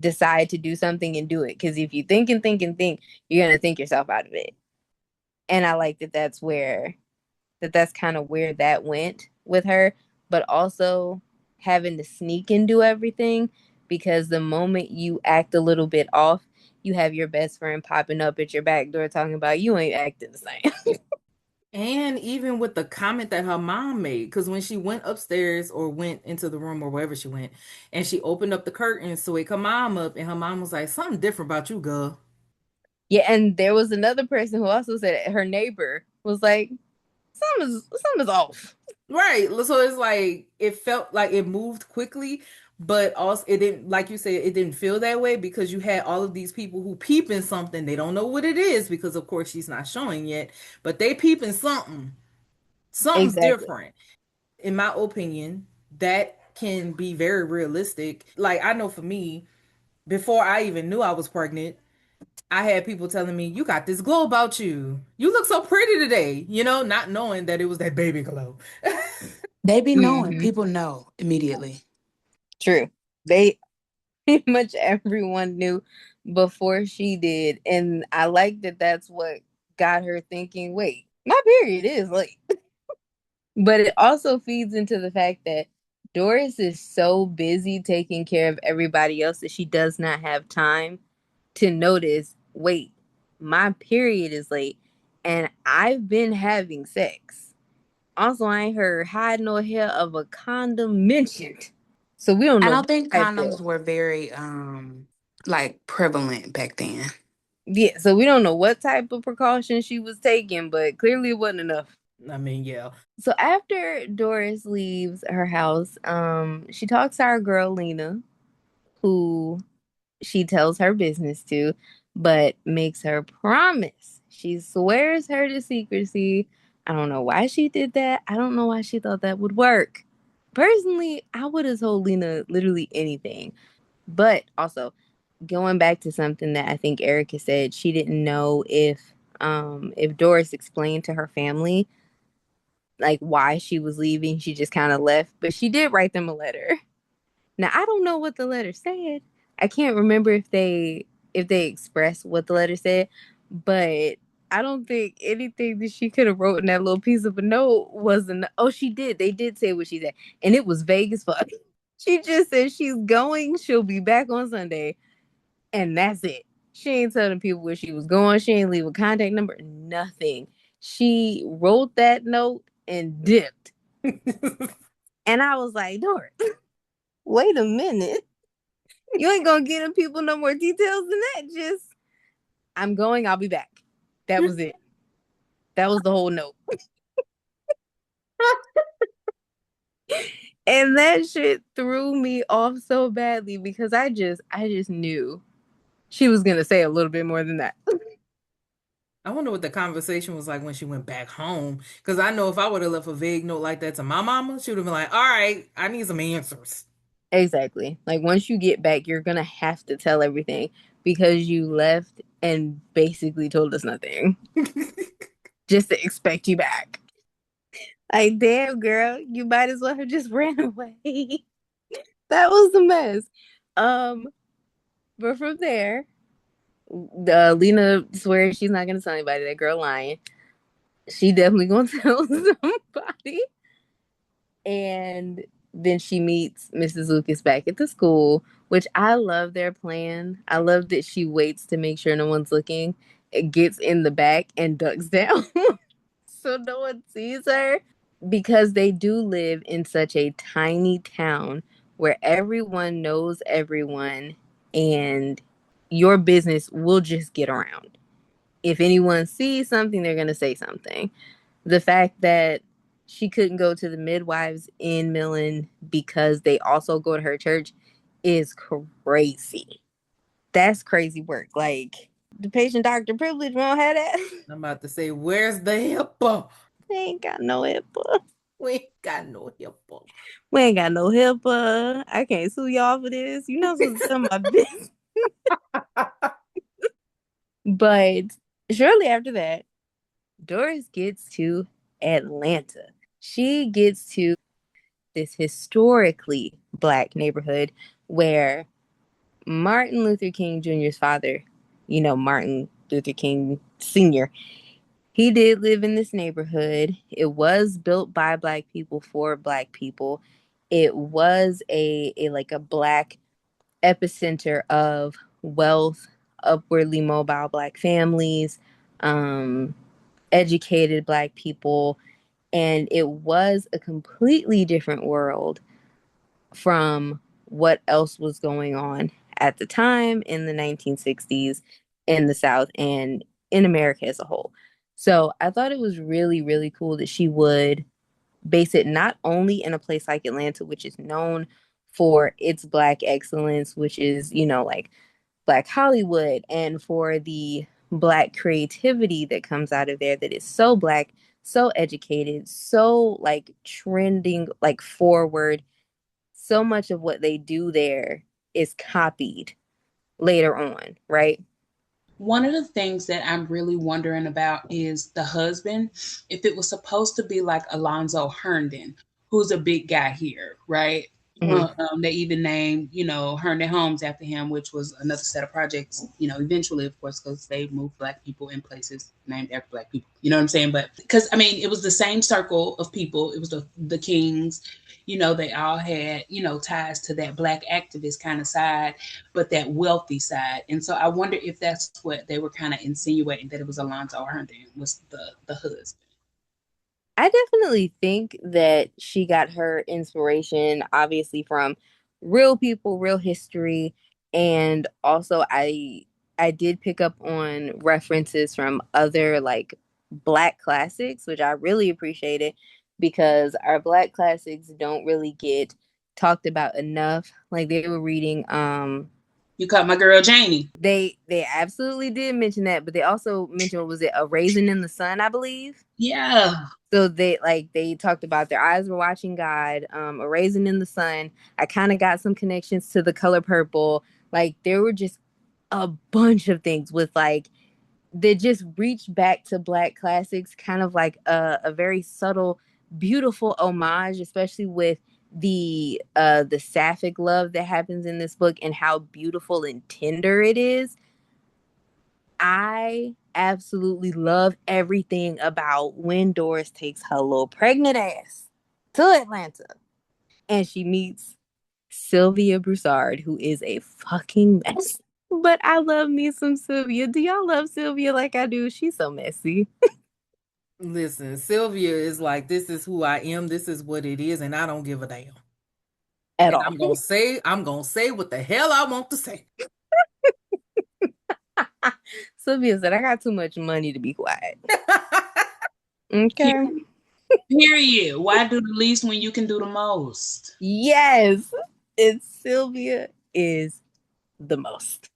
decide to do something and do it. Because if you think and think and think, you're going to think yourself out of it. And I like that that's kind of where that went with her, but also having to sneak and do everything because the moment you act a little bit off, you have your best friend popping up at your back door talking about you ain't acting the same. And even with the comment that her mom made, because when she went upstairs or went into the room or wherever she went, and she opened up the curtains to wake her mom up, and her mom was like, "Something different about you, girl." Yeah, and there was another person who also said it. Her neighbor was like, something's off. Right. So it's like it felt like it moved quickly, but also it didn't, like you said, it didn't feel that way because you had all of these people who peeping something. They don't know what it is because of course she's not showing yet, but they peeping something. Something's Exactly. different. In my opinion, that can be very realistic. Like I know for me, before I even knew I was pregnant, I had people telling me, "You got this glow about you. You look so pretty today," not knowing that it was that baby glow. They be knowing. Hmm. People know immediately. True. They pretty much everyone knew before she did. And I like that that's what got her thinking, wait, my period is late. But it also feeds into the fact that Doris is so busy taking care of everybody else that she does not have time to notice, wait, my period is late and I've been having sex. Also, I ain't heard hide nor hair of a condom mentioned. So we don't I know don't what think type condoms of were very like prevalent back then. Yeah, so we don't know what type of precaution she was taking, but clearly it wasn't enough. I mean, yeah. So after Doris leaves her house, she talks to our girl Lena, who she tells her business to, but makes her promise. She swears her to secrecy. I don't know why she did that. I don't know why she thought that would work. Personally, I would have told Lena literally anything. But also, going back to something that I think Erica said, she didn't know if Doris explained to her family like why she was leaving. She just kind of left, but she did write them a letter. Now, I don't know what the letter said. I can't remember if they expressed what the letter said, but I don't think anything that she could have wrote in that little piece of a note wasn't. Oh, she did. They did say what she said, and it was vague as fuck. She just said she's going. She'll be back on Sunday, and that's it. She ain't telling people where she was going. She ain't leave a contact number. Nothing. She wrote that note and dipped. And I was like, Doris, wait a minute. You ain't gonna give them people no more details than that. Just, I'm going, I'll be back. That was it. That was the whole note. And that shit threw me off so badly because I just knew she was gonna say a little bit more than that. I wonder what the conversation was like when she went back home. Because I know if I would have left a vague note like that to my mama, she would have been like, all right, I need some answers. Exactly. Like once you get back, you're gonna have to tell everything because you left and basically told us nothing just to expect you back. Like, damn, girl, you might as well have just ran away. That was the mess. Um, but from there, Lena swears she's not gonna tell anybody. That girl lying. She definitely gonna tell somebody. And then she meets Mrs. Lucas back at the school, which I love their plan. I love that she waits to make sure no one's looking. It gets in the back and ducks down so no one sees her because they do live in such a tiny town where everyone knows everyone and your business will just get around. If anyone sees something, they're going to say something. The fact that she couldn't go to the midwives in Millen because they also go to her church is crazy. That's crazy work. Like, the patient doctor privilege won't have that. I'm about to say, where's the HIPAA? They ain't got no HIPAA. We ain't got no HIPAA. We ain't got no HIPAA. I can't sue y'all for this. You're not supposed to tell my business. But shortly after that, Doris gets to Atlanta. She gets to this historically Black neighborhood where Martin Luther King Jr.'s father, Martin Luther King Sr., he did live in this neighborhood. It was built by Black people for Black people. It was a like a Black epicenter of wealth, upwardly mobile Black families, educated Black people, and it was a completely different world from what else was going on at the time in the 1960s in the South and in America as a whole. So I thought it was really, really cool that she would base it not only in a place like Atlanta, which is known for its Black excellence, which is, like Black Hollywood, and for the Black creativity that comes out of there that is so Black, so educated, so like trending, like forward. So much of what they do there is copied later on, right? One of the things that I'm really wondering about is the husband. If it was supposed to be like Alonzo Herndon, who's a big guy here, right? Mm-hmm. They even named, Herndon Homes after him, which was another set of projects, eventually, of course, because they moved Black people in places named after Black people. You know what I'm saying? But because, it was the same circle of people. It was the Kings, they all had, ties to that Black activist kind of side, but that wealthy side. And so I wonder if that's what they were kind of insinuating, that it was Alonzo Herndon was the husband. I definitely think that she got her inspiration, obviously, from real people, real history, and also I did pick up on references from other like Black classics, which I really appreciated because our Black classics don't really get talked about enough. Like they were reading You caught my girl Janie. They absolutely did mention that, but they also mentioned, what was it, A Raisin in the Sun, I believe. Yeah. So they talked about Their Eyes Were Watching God, A Raisin in the Sun. I kind of got some connections to The Color Purple. Like there were just a bunch of things with like that just reached back to Black classics, kind of like a very subtle, beautiful homage, especially with the sapphic love that happens in this book and how beautiful and tender it is. I absolutely love everything about when Doris takes her little pregnant ass to Atlanta and she meets Sylvia Broussard, who is a fucking mess. But I love me some Sylvia. Do y'all love Sylvia like I do? She's so messy. Listen, Sylvia is like, this is who I am, this is what it is, and I don't give a damn. At And all. I'm gonna say what the hell I want to say. Sylvia said, I got too much money to be quiet. Okay. Period. Why do the least when you can do the most? Yes. And Sylvia is the most.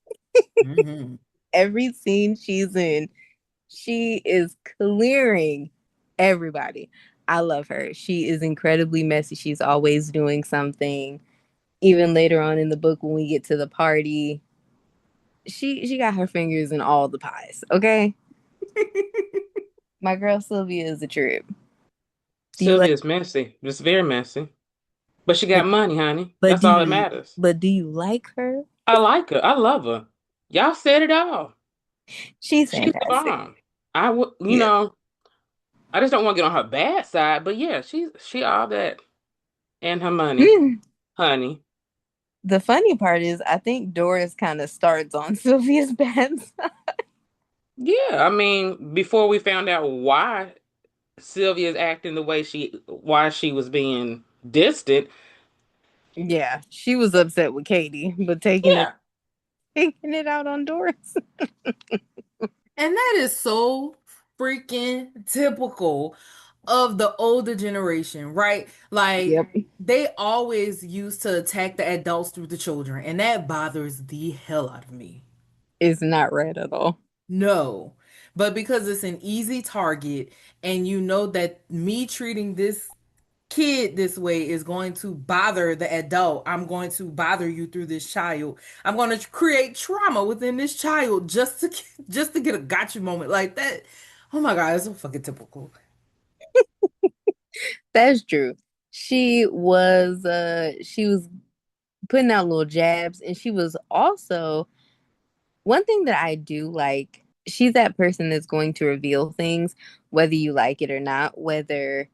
Mm-hmm. Every scene she's in, She is clearing everybody. I love her. She is incredibly messy. She's always doing something. Even later on in the book, when we get to the party, she got her fingers in all the pies. Okay, my girl Sylvia is a trip. Do you like? Sylvia's messy, just very messy. But she got But money, honey. but That's do all that you? matters. But do you like her? I like her. I love her. Y'all said it all. She's She's the fantastic. bomb. I would, Yeah. I just don't want to get on her bad side. But yeah, she all that and her money, Hmm. honey. The funny part is, I think Doris kind of starts on Sylvia's bad side. Yeah, I mean, before we found out why Sylvia's acting the way why she was being distant. Yeah, she was upset with Katie, but Yeah, taking it out on Doris. And that is so freaking typical of the older generation, right? Like Yep, they always used to attack the adults through the children, and that bothers the hell out of me. it's not right at all. No. But because it's an easy target and you know that me treating this kid this way is going to bother the adult. I'm going to bother you through this child. I'm going to create trauma within this child just to get a gotcha moment like that. Oh my god, it's so fucking typical. That's true. She was putting out little jabs, and she was also one thing that I do like. She's that person that's going to reveal things, whether you like it or not, whether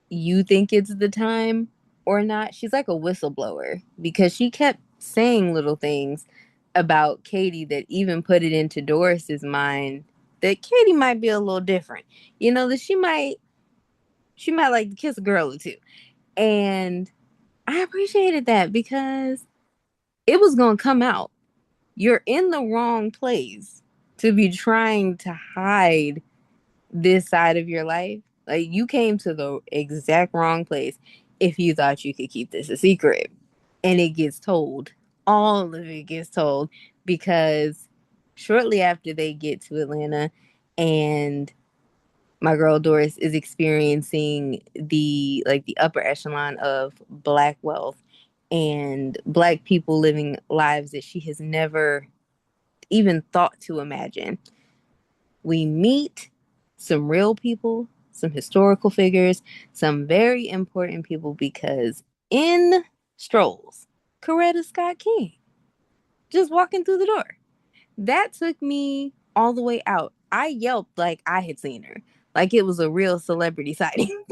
you think it's the time or not. She's like a whistleblower because she kept saying little things about Katie that even put it into Doris's mind that Katie might be a little different. That she might like to kiss a girl or two. And I appreciated that because it was going to come out. You're in the wrong place to be trying to hide this side of your life. Like you came to the exact wrong place if you thought you could keep this a secret. And it gets told. All of it gets told because shortly after they get to Atlanta and my girl Doris is experiencing the upper echelon of black wealth and black people living lives that she has never even thought to imagine. We meet some real people, some historical figures, some very important people because in strolls Coretta Scott King just walking through the door. That took me all the way out. I yelped like I had seen her, like it was a real celebrity sighting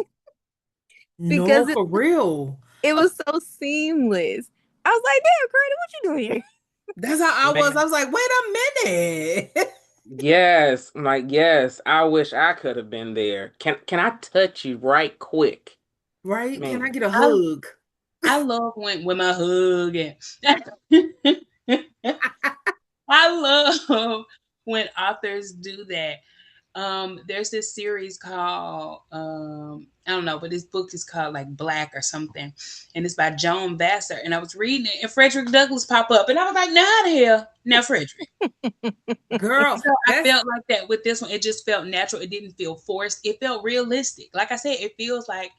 No, because for real. it was so seamless. I was like, damn, Coretta, what you doing here? That's how I was. I man. was like, wait a minute. Yes, I'm like yes. I wish I could have been there. Can I touch you right quick, Right? Can I man? get a I hug? I love when my hug and I love when authors do that. There's this series called I don't know, but this book is called like Black or something, and it's by Joan Vassar. And I was reading it, and Frederick Douglass pop up, and I was like, "Now how the hell, now Frederick." Girl, So I that's felt like that with this one. It just felt natural. It didn't feel forced. It felt realistic. Like I said, it feels like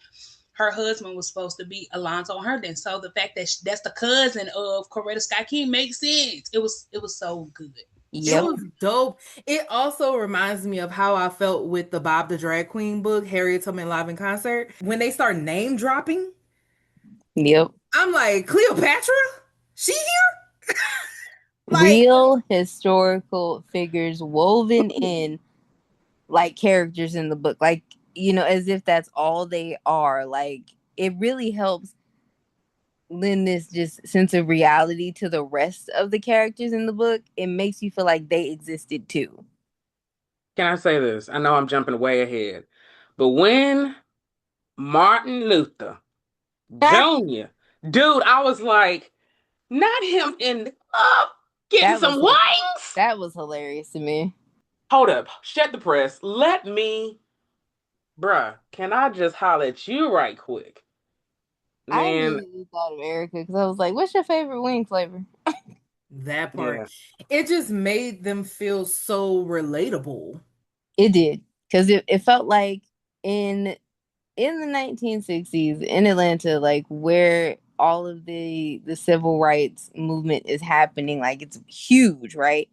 her husband was supposed to be Alonzo Herndon. So the fact that that's the cousin of Coretta Scott King makes sense. It was so good. it Yep. So was dope. It also reminds me of how I felt with the Bob the Drag Queen book, Harriet Tubman Live in Concert. When they start name dropping, Yep. I'm like, Cleopatra? She here? Like, Real historical figures woven in like characters in the book, like as if that's all they are. Like it really helps lend this just sense of reality to the rest of the characters in the book. It makes you feel like they existed too. Can I say this? I know I'm jumping way ahead, but when Martin Luther Jr., dude, I was like, not him in the club getting that some was wings. that was hilarious to me. Hold up, shut the press. Bruh, can I just holler at you right quick? I Man, immediately thought of Erica because I was like, what's your favorite wing flavor? that part. yeah. It just made them feel so relatable. It did. Because it felt like in in the 1960s in Atlanta, like where all of the civil rights movement is happening, like it's huge, right?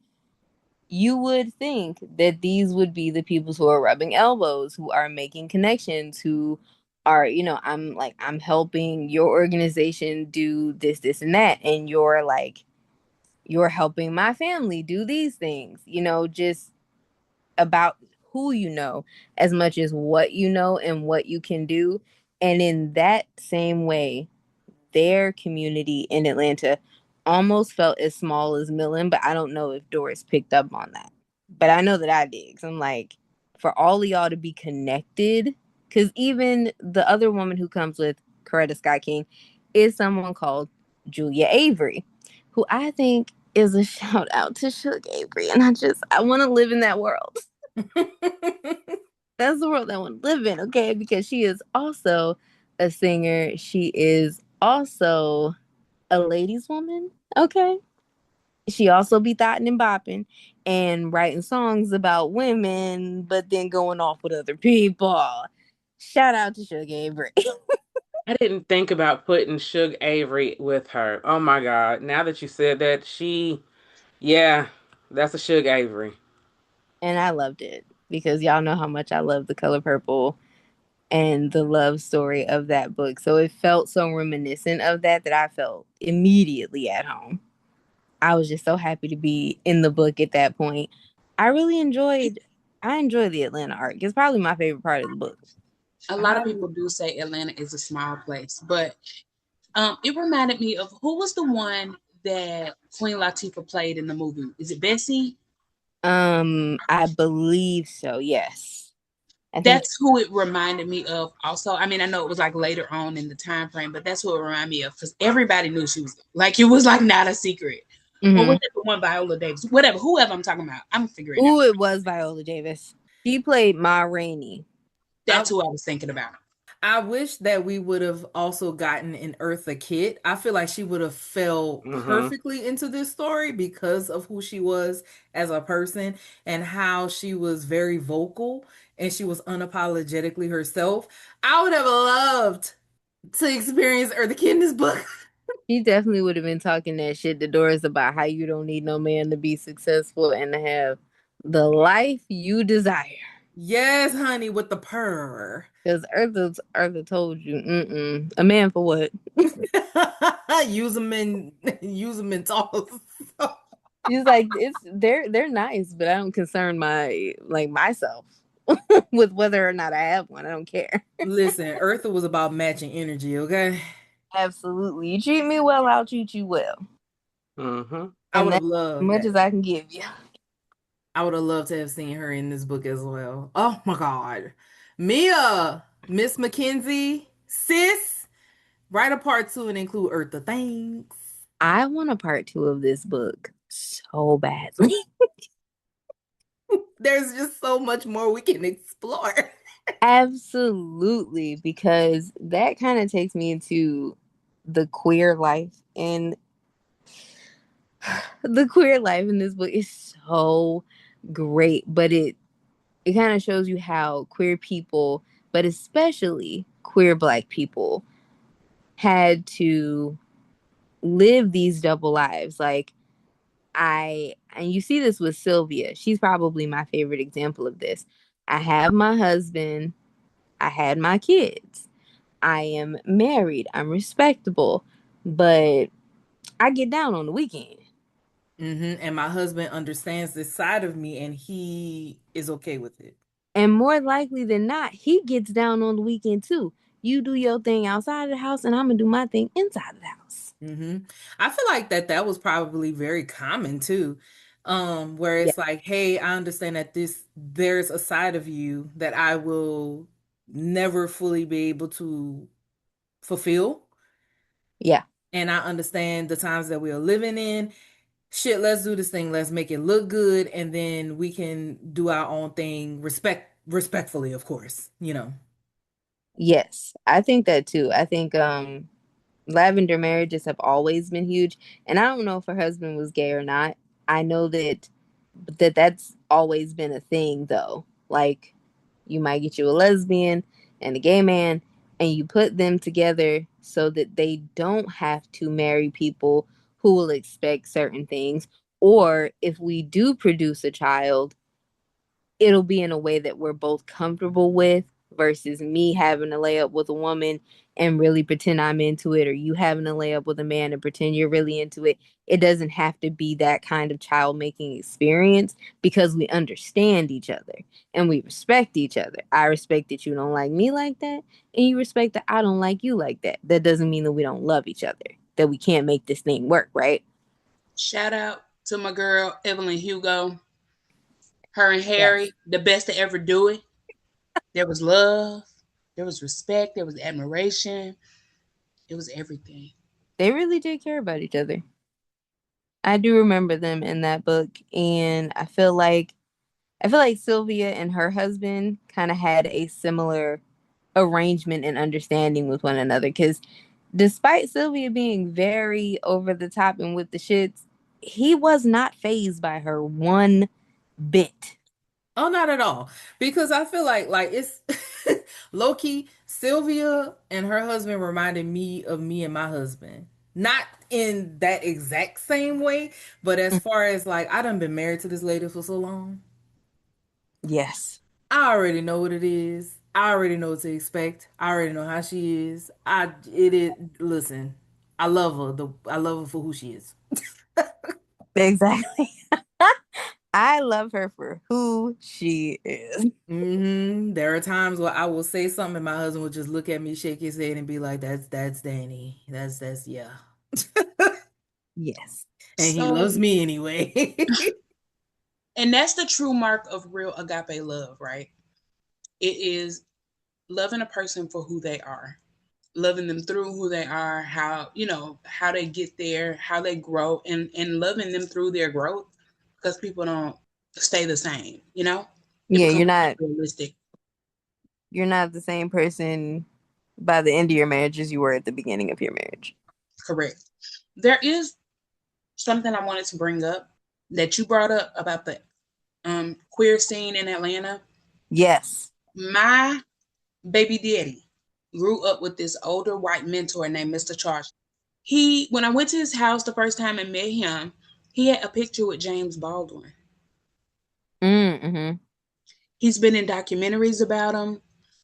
You would think that these would be the people who are rubbing elbows, who are making connections, who are, I'm helping your organization do this, this, and that. And you're helping my family do these things, just about who you know as much as what you know and what you can do. And in that same way, their community in Atlanta almost felt as small as Millen, but I don't know if Doris picked up on that. But I know that I did. Cause I'm like, for all of y'all to be connected, because even the other woman who comes with Coretta Sky King is someone called Julia Avery, who I think is a shout out to Suge Avery. And I want to live in that world. That's the world I want to live in, okay? Because she is also a singer. She is also a ladies' woman, okay? She also be thotting and bopping and writing songs about women, but then going off with other people. Shout out to Suge Avery. I didn't think about putting Suge Avery with her. Oh my God. Now that you said that, yeah, that's a Suge Avery. And I loved it because y'all know how much I love The Color Purple and the love story of that book. So it felt so reminiscent of that I felt immediately at home. I was just so happy to be in the book at that point. I really enjoyed I enjoy the Atlanta arc. It's probably my favorite part of the book. A lot of I people do say Atlanta is a small place, but it reminded me of who was the one that Queen Latifah played in the movie. Is it Bessie? I believe so, yes. I think That's who it reminded me of. Also, I mean, I know it was like later on in the time frame, but that's who it reminded me of because everybody knew she was like it was like not a secret. Or was mm-hmm. it the one Viola Davis? Whatever, whoever I'm talking about, I'm gonna figure it out. Ooh, it was Viola Davis. She played Ma Rainey. I That's who I was thinking about. I wish that we would have also gotten an Eartha Kitt. I feel like she would have fell Mm-hmm. perfectly into this story because of who she was as a person and how she was very vocal and she was unapologetically herself. I would have loved to experience Eartha Kitt in this book. She definitely would have been talking that shit to Doris about how you don't need no man to be successful and to have the life you desire. Yes, honey, with the purr. Because Eartha told you, a man for what? Use them in talks. He's like, they're nice, but I don't concern myself with whether or not I have one. I don't care. Listen, Eartha was about matching energy, okay? Absolutely. You treat me well, I'll treat you well. Mm-hmm. I And would have that's as loved much that. as I can give you. I would have loved to have seen her in this book as well. Oh my God. Mia, Miss McKenzie, sis, write a part two and include Eartha. Thanks. I want a part two of this book so badly. There's just so much more we can explore. Absolutely, because that kind of takes me into the queer life. And the queer life in this book is so great, but it kind of shows you how queer people, but especially queer Black people, had to live these double lives. Like, and you see this with Sylvia. She's probably my favorite example of this. I have my husband, I had my kids, I am married, I'm respectable, but I get down on the weekend. And my husband understands this side of me and he is okay with it. And more likely than not, he gets down on the weekend too. You do your thing outside of the house, and I'm gonna do my thing inside of the house. hmm I feel like that was probably very common too. Where Yeah, it's like, hey, I understand that there's a side of you that I will never fully be able to fulfill. yeah, And I understand the times that we are living in. Shit, let's do this thing. Let's make it look good, and then we can do our own thing, respectfully, of course, you know. yes. I think that too. I think lavender marriages have always been huge, and I don't know if her husband was gay or not. I know that that's always been a thing though. Like, you might get you a lesbian and a gay man, and you put them together so that they don't have to marry people who will expect certain things. Or if we do produce a child, it'll be in a way that we're both comfortable with versus me having to lay up with a woman and really pretend I'm into it, or you having to lay up with a man and pretend you're really into it. It doesn't have to be that kind of child making experience because we understand each other and we respect each other. I respect that you don't like me like that, and you respect that I don't like you like that. That doesn't mean that we don't love each other, that we can't make this thing work, right? Shout out to my girl Evelyn Hugo. Her and Yes. Harry, the best to ever do it. There was love, there was respect, there was admiration. It was everything. They really did care about each other. I do remember them in that book, and I feel like Sylvia and her husband kind of had a similar arrangement and understanding with one another. Because despite Sylvia being very over the top and with the shits, he was not phased by her one bit. Oh, not at all. Because I feel like it's low key. Sylvia and her husband reminded me of me and my husband. Not in that exact same way, but as far as like I done been married to this lady for so long. Yes, I already know what it is. I already know what to expect. I already know how she is. I it is listen. I love her. I love her for who she is. exactly. I love her for who she is. There are times where I will say something and my husband will just look at me, shake his head, and be like, "That's Danny. That's yeah." Yes. And he So, loves me anyway. and that's the true mark of real agape love, right? It is loving a person for who they are, loving them through who they are, how they get there, how they grow, and loving them through their growth, because people don't stay the same. It Yeah, becomes you're not realistic. you're not the same person by the end of your marriage as you were at the beginning of your marriage. Correct. There is something I wanted to bring up that you brought up about the queer scene in Atlanta. Yes. My baby daddy grew up with this older white mentor named Mr. Charles. When I went to his house the first time and met him, he had a picture with James Baldwin. Mm-hmm. He's been in documentaries about him,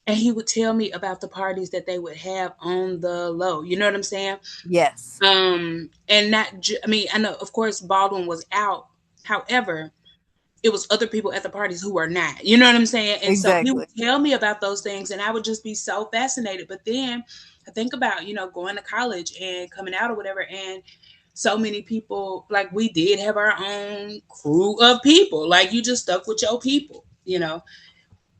and he would tell me about the parties that they would have on the low. You know what I'm saying? Yes. And I mean, I know, of course, Baldwin was out. However, it was other people at the parties who were not. You know what I'm saying? And so he would Exactly. tell me about those things, and I would just be so fascinated. But then I think about, going to college and coming out or whatever, and so many people, like, we did have our own crew of people. Like, you just stuck with your people.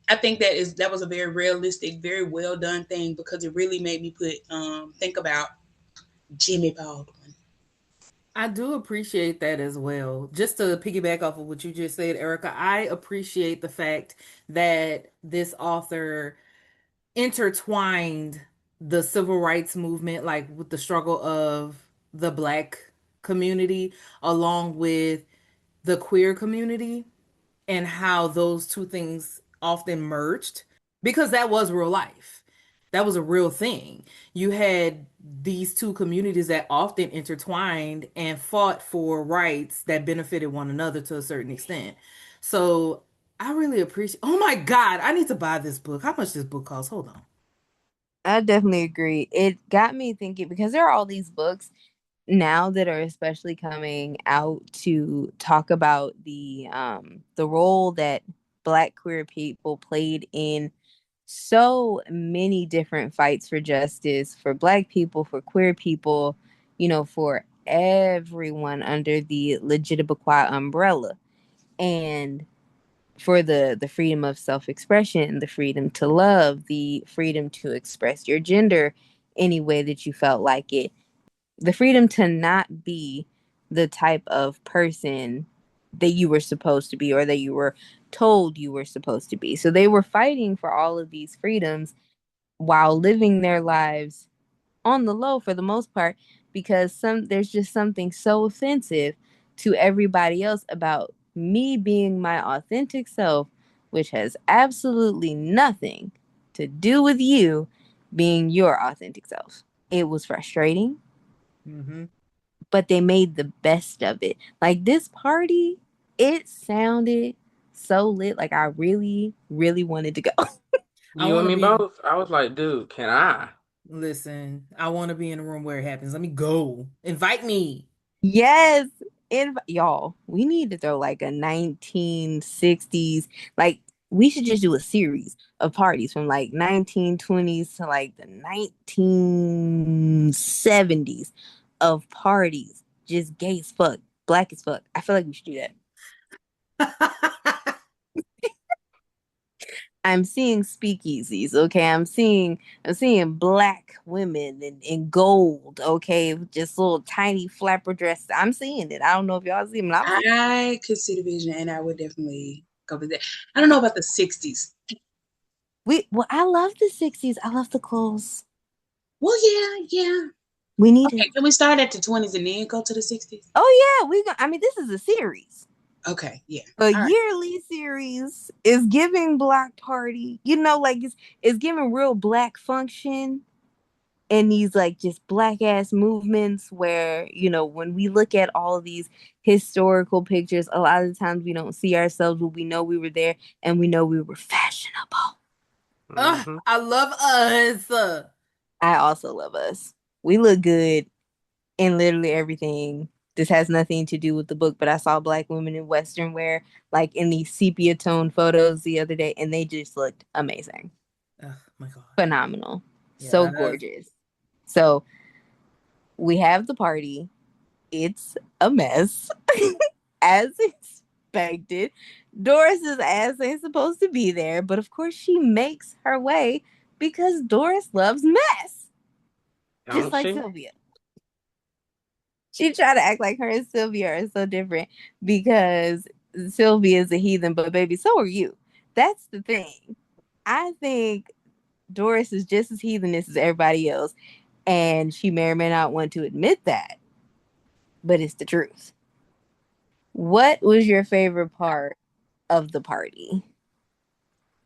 I think that was a very realistic, very well done thing, because it really made me think about Jimmy Baldwin. I do appreciate that as well. Just to piggyback off of what you just said, Erica, I appreciate the fact that this author intertwined the civil rights movement, like with the struggle of the black community, along with the queer community, and how those two things often merged because that was real life. That was a real thing. You had these two communities that often intertwined and fought for rights that benefited one another to a certain extent. So I really appreciate. Oh my God, I need to buy this book. How much this book costs? Hold on. I definitely agree. It got me thinking because there are all these books now that are especially coming out to talk about the role that Black queer people played in so many different fights for justice for Black people, for queer people, for everyone under the Legitimaquai umbrella. And for the freedom of self-expression, the freedom to love, the freedom to express your gender any way that you felt like it, the freedom to not be the type of person that you were supposed to be or that you were told you were supposed to be. So they were fighting for all of these freedoms while living their lives on the low for the most part, because there's just something so offensive to everybody else about me being my authentic self which has absolutely nothing to do with you being your authentic self. It was frustrating, but they made the best of it. Like this party, it sounded so lit. Like I really, really wanted to go. I You want and to me be. both. I was like, dude, can I? Listen, I want to be in a room where it happens. Let me go. Invite me. Yes. Y'all, we need to throw like a 1960s, like we should just do a series of parties from like 1920s to like the 1970s of parties. Just gay as fuck, black as fuck. I feel like we should do that. I'm seeing speakeasies, okay? I'm seeing black women in gold, okay? Just little tiny flapper dresses. I'm seeing it. I don't know if y'all see them. I could see the vision, and I would definitely go with that. I don't know about the 60s. I love the 60s. I love the clothes. Well, yeah. We need Okay, it. can we start at the 20s and then go to the 60s? Oh yeah, I mean, this is a series. Okay, yeah. A All right. yearly series is giving black party. Like it's giving real black function. And these like just black ass movements where when we look at all of these historical pictures, a lot of the times we don't see ourselves, but we know we were there and we know we were fashionable. Mm-hmm. I love us. I also love us. We look good in literally everything. This has nothing to do with the book, but I saw black women in western wear like in these sepia tone photos the other day, and they just looked amazing. Oh my God. Phenomenal. So Yes. gorgeous. So we have the party. It's a mess, as expected. Doris's ass ain't supposed to be there, but of course she makes her way because Doris loves mess, just Don't like she? Sylvia. She tried to act like her and Sylvia are so different because Sylvia is a heathen, but baby, so are you. That's the thing. I think Doris is just as heathenish as everybody else, and she may or may not want to admit that, but it's the truth. What was your favorite part of the party?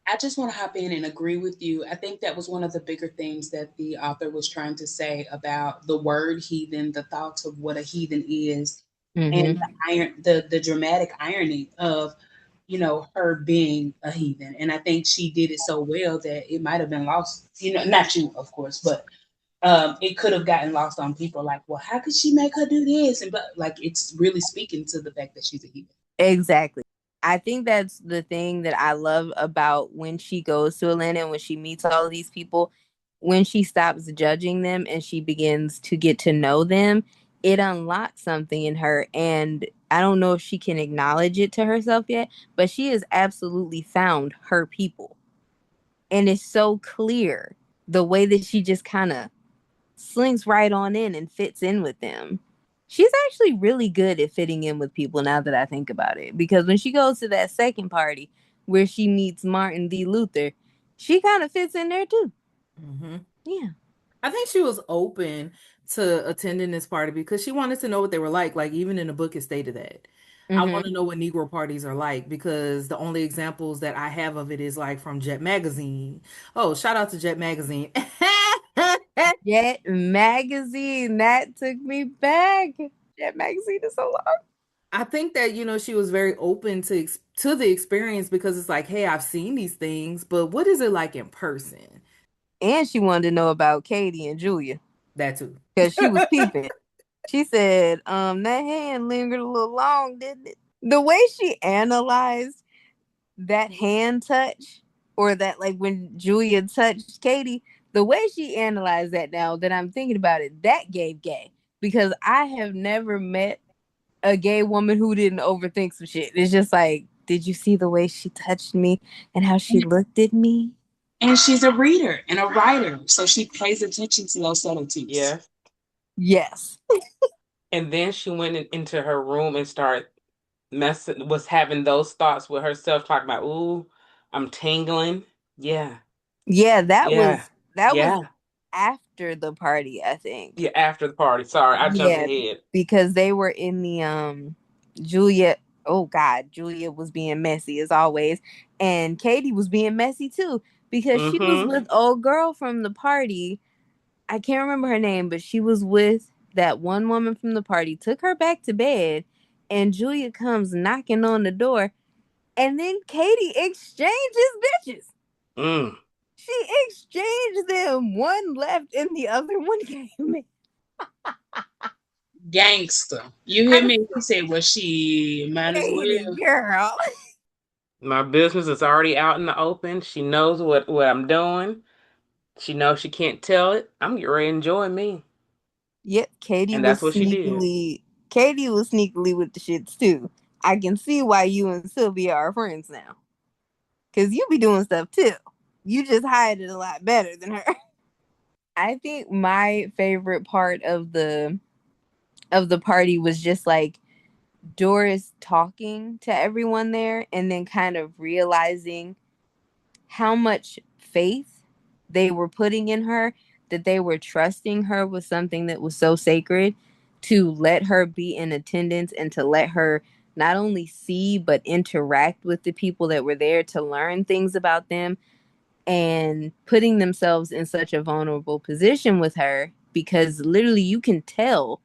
I just want to hop in and agree with you. I think that was one of the bigger things that the author was trying to say about the word heathen, the thoughts of what a heathen is, and Mm-hmm. the dramatic irony of her being a heathen. And I think she did it so well that it might have been lost. Not you, of course, but it could have gotten lost on people. Like, well, how could she make her do this? And but like, it's really speaking to the fact that she's a heathen. Exactly. I think that's the thing that I love about when she goes to Atlanta and when she meets all of these people, when she stops judging them and she begins to get to know them, it unlocks something in her. And I don't know if she can acknowledge it to herself yet, but she has absolutely found her people. And it's so clear the way that she just kind of slings right on in and fits in with them. She's actually really good at fitting in with people now that I think about it. Because when she goes to that second party where she meets Martin D. Luther, she kind of fits in there too. Mm-hmm. Yeah. I think she was open to attending this party because she wanted to know what they were like. Like, even in the book, it stated that. I want Mm-hmm. to know what Negro parties are like because the only examples that I have of it is like from Jet Magazine. Oh, shout out to Jet Magazine. Jet Magazine. That took me back. Jet Magazine is so long. I think that she was very open to the experience because it's like, hey, I've seen these things, but what is it like in person? And she wanted to know about Katie and Julia That too. because she was peeping. She said, that hand lingered a little long, didn't it? The way she analyzed that hand touch, or that like when Julia touched Katie, the way she analyzed that, now that I'm thinking about it, that gave gay, because I have never met a gay woman who didn't overthink some shit. It's just like, did you see the way she touched me and how she looked at me? And she's a reader and a writer, so she pays attention to those subtleties. Yes. Yes. And then she went into her room and started was having those thoughts with herself, talking about, ooh, I'm tingling. Yeah. Yeah, that Yeah. was that was Yeah. after the party, I think. Yeah. After the party. Sorry, I jumped Yeah, ahead. because they were in the Julia oh God, Julia was being messy as always. And Katie was being messy too, because she was Mm-hmm. with old girl from the party. I can't remember her name, but she was with that one woman from the party, took her back to bed, and Julia comes knocking on the door, and then Katie exchanges bitches. Mm. She exchanged them. One left and the other one came in. Gangster. You hear I me? He said, well, she might as Katie, well. girl. My business is already out in the open. She knows what I'm doing. She knows she can't tell it. I'm getting ready to enjoy me. Yep, And that's what she did. Katie was sneakily with the shits too. I can see why you and Sylvia are friends now. Cause you be doing stuff too. You just hide it a lot better than her. I think my favorite part of the party was just like Doris talking to everyone there and then kind of realizing how much faith they were putting in her, that they were trusting her with something that was so sacred, to let her be in attendance and to let her not only see but interact with the people that were there to learn things about them, and putting themselves in such a vulnerable position with her, because literally you can tell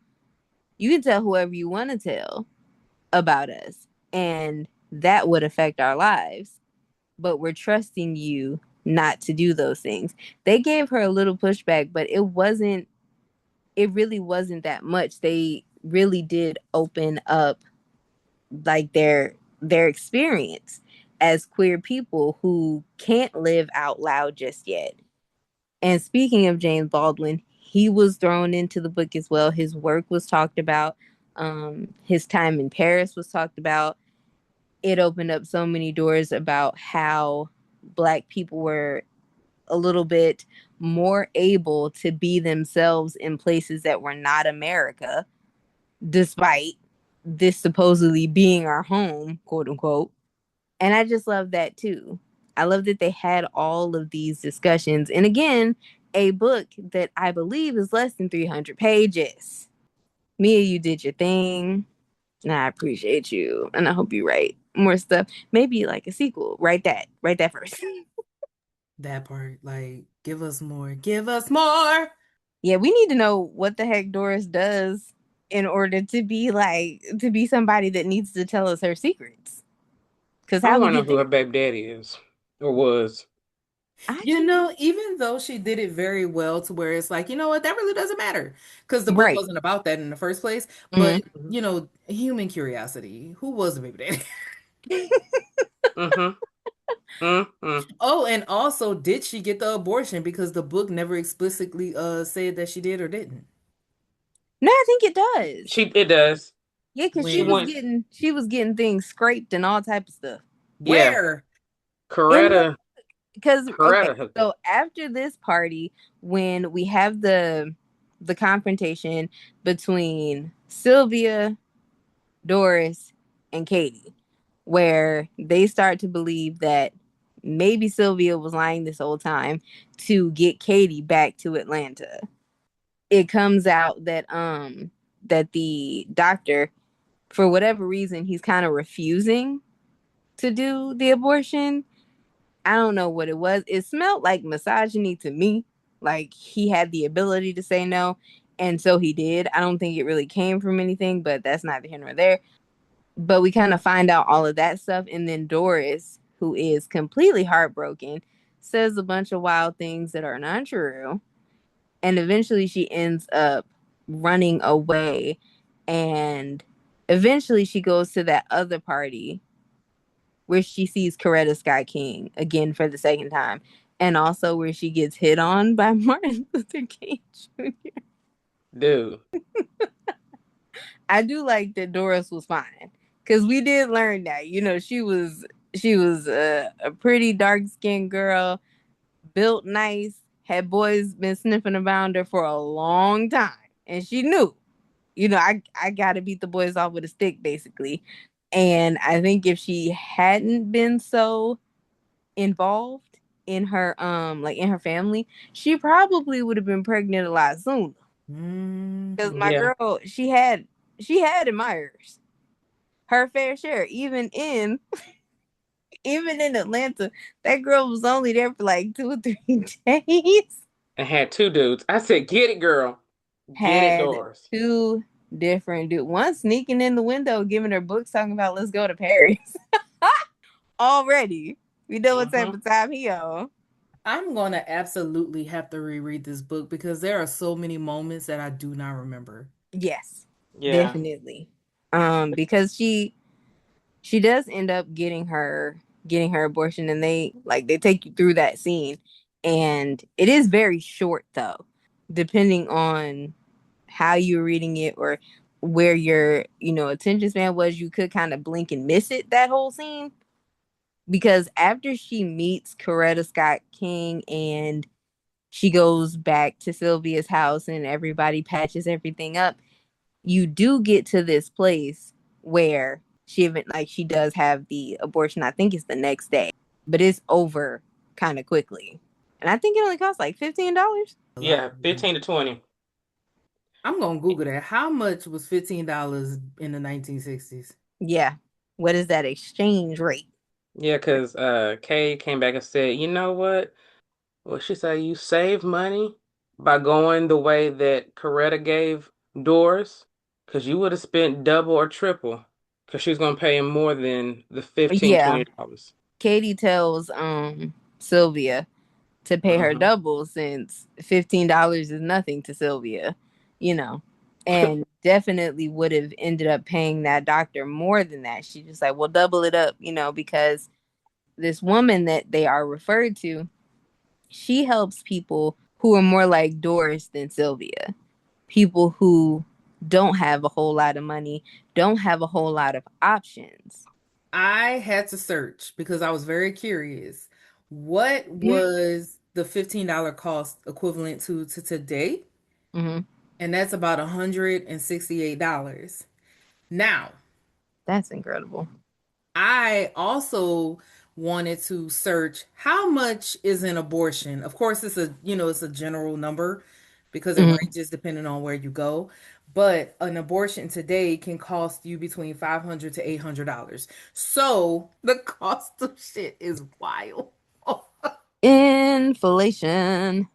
whoever you want to tell about us, and that would affect our lives, but we're trusting you not to do those things. They gave her a little pushback, but it really wasn't that much. They really did open up like their experience as queer people who can't live out loud just yet. And speaking of James Baldwin, he was thrown into the book as well. His work was talked about. His time in Paris was talked about. It opened up so many doors about how Black people were a little bit more able to be themselves in places that were not America, despite this supposedly being our home, quote unquote. And I just love that too. I love that they had all of these discussions. And again, a book that I believe is less than 300 pages. Mia, you did your thing. And I appreciate you. And I hope you write more stuff. Maybe like a sequel. Write that. Write that first. That part, like, give us more, give us more. Yeah, we need to know what the heck Doris does in order to be somebody that needs to tell us her secrets. Because I how we want to know get who there? her baby daddy is or was. I You can't. know, even though she did it very well to where it's like, you know what, that really doesn't matter because the book Right. wasn't about that in the first place. But, Mm. Mm-hmm. you know, human curiosity, who was the baby daddy? Mm-hmm. Mm-hmm. Oh, and also, did she get the abortion? Because the book never explicitly said that she did or didn't. No, I think it does. It does. Yeah, because She When? went. she was getting things scraped and all type of stuff. Yeah. Where? In the Coretta. because okay, Coretta hooked so up. after this party, when we have the confrontation between Sylvia, Doris, and Katie, where they start to believe that maybe Sylvia was lying this whole time to get Katie back to Atlanta. It comes out that the doctor, for whatever reason, he's kind of refusing to do the abortion. I don't know what it was. It smelled like misogyny to me. Like he had the ability to say no, and so he did. I don't think it really came from anything, but that's neither here nor there. But we kind of find out all of that stuff, and then Doris, who is completely heartbroken, says a bunch of wild things that are not true, and eventually she ends up running away, and eventually she goes to that other party where she sees Coretta Sky King again for the second time, and also where she gets hit on by Martin Luther King Jr. Dude. I do like that Doris was fine, because we did learn that she was a pretty dark skinned girl, built nice, had boys been sniffing around her for a long time, and she knew, I gotta beat the boys off with a stick, basically. And I think if she hadn't been so involved in her like in her family, she probably would have been pregnant a lot sooner. Because my Mhm. Yeah. girl, she had admirers. her fair share. Even in Atlanta, that girl was only there for like 2 or 3 days. And had two dudes. I said, get it, girl. Get it, Had Doris. two different dudes. One sneaking in the window, giving her books, talking about let's go to Paris. Already, we know what type Mm-hmm. of time he on. I'm going to absolutely have to reread this book because there are so many moments that I do not remember. Yes, Yeah. definitely. Because she does end up getting her abortion, and they take you through that scene, and it is very short though, depending on how you're reading it or where your attention span was. You could kind of blink and miss it, that whole scene, because after she meets Coretta Scott King and she goes back to Sylvia's house and everybody patches everything up, you do get to this place where she does have the abortion. I think it's the next day, but it's over kind of quickly. And I think it only costs like $15. A lot. Yeah. 15 to 20. I'm going to Google that. How much was $15 in the 1960s? Yeah. What is that exchange rate? Yeah, because Kay came back and said, you know what? Well, she said you save money by going the way that Coretta gave Doris, because you would have spent double or triple, because she was going to pay him more than the 15, Yeah. $20. Katie tells Sylvia to pay her Uh-huh. double, since $15 is nothing to Sylvia, and definitely would have ended up paying that doctor more than that. She just like, well, double it up, because this woman that they are referred to, she helps people who are more like Doris than Sylvia. People who don't have a whole lot of money, don't have a whole lot of options. I had to search because I was very curious. What was the $15 cost equivalent to today? Mm-hmm. And that's about $168. Now, That's incredible. I also wanted to search how much is an abortion. Of course, it's a general number because it Mm-hmm. ranges depending on where you go. But an abortion today can cost you between $500 to $800. So the cost of shit is wild. Inflation.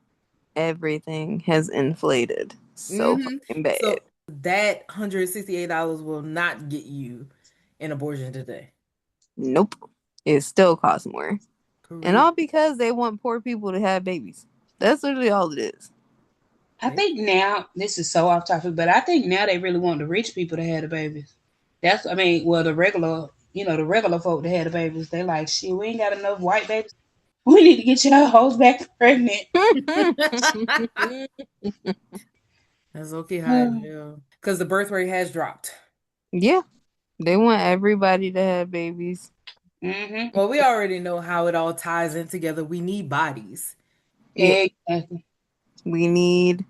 Everything has inflated so Hmm. fucking bad. So that $168 will not get you an abortion today. Nope. It still costs more. And Correct. all because they want poor people to have babies. That's literally all it is. I think now this is so off topic, but I think now they really want the rich people to have the babies. Well, the regular folk that had the babies, they like, shit, we ain't got enough white babies. We need to get your hoes back pregnant. That's okay, high because the birth rate has dropped. Yeah. They want everybody to have babies. Mm-hmm. Well, we already know how it all ties in together. We need bodies. Yeah. Exactly. We need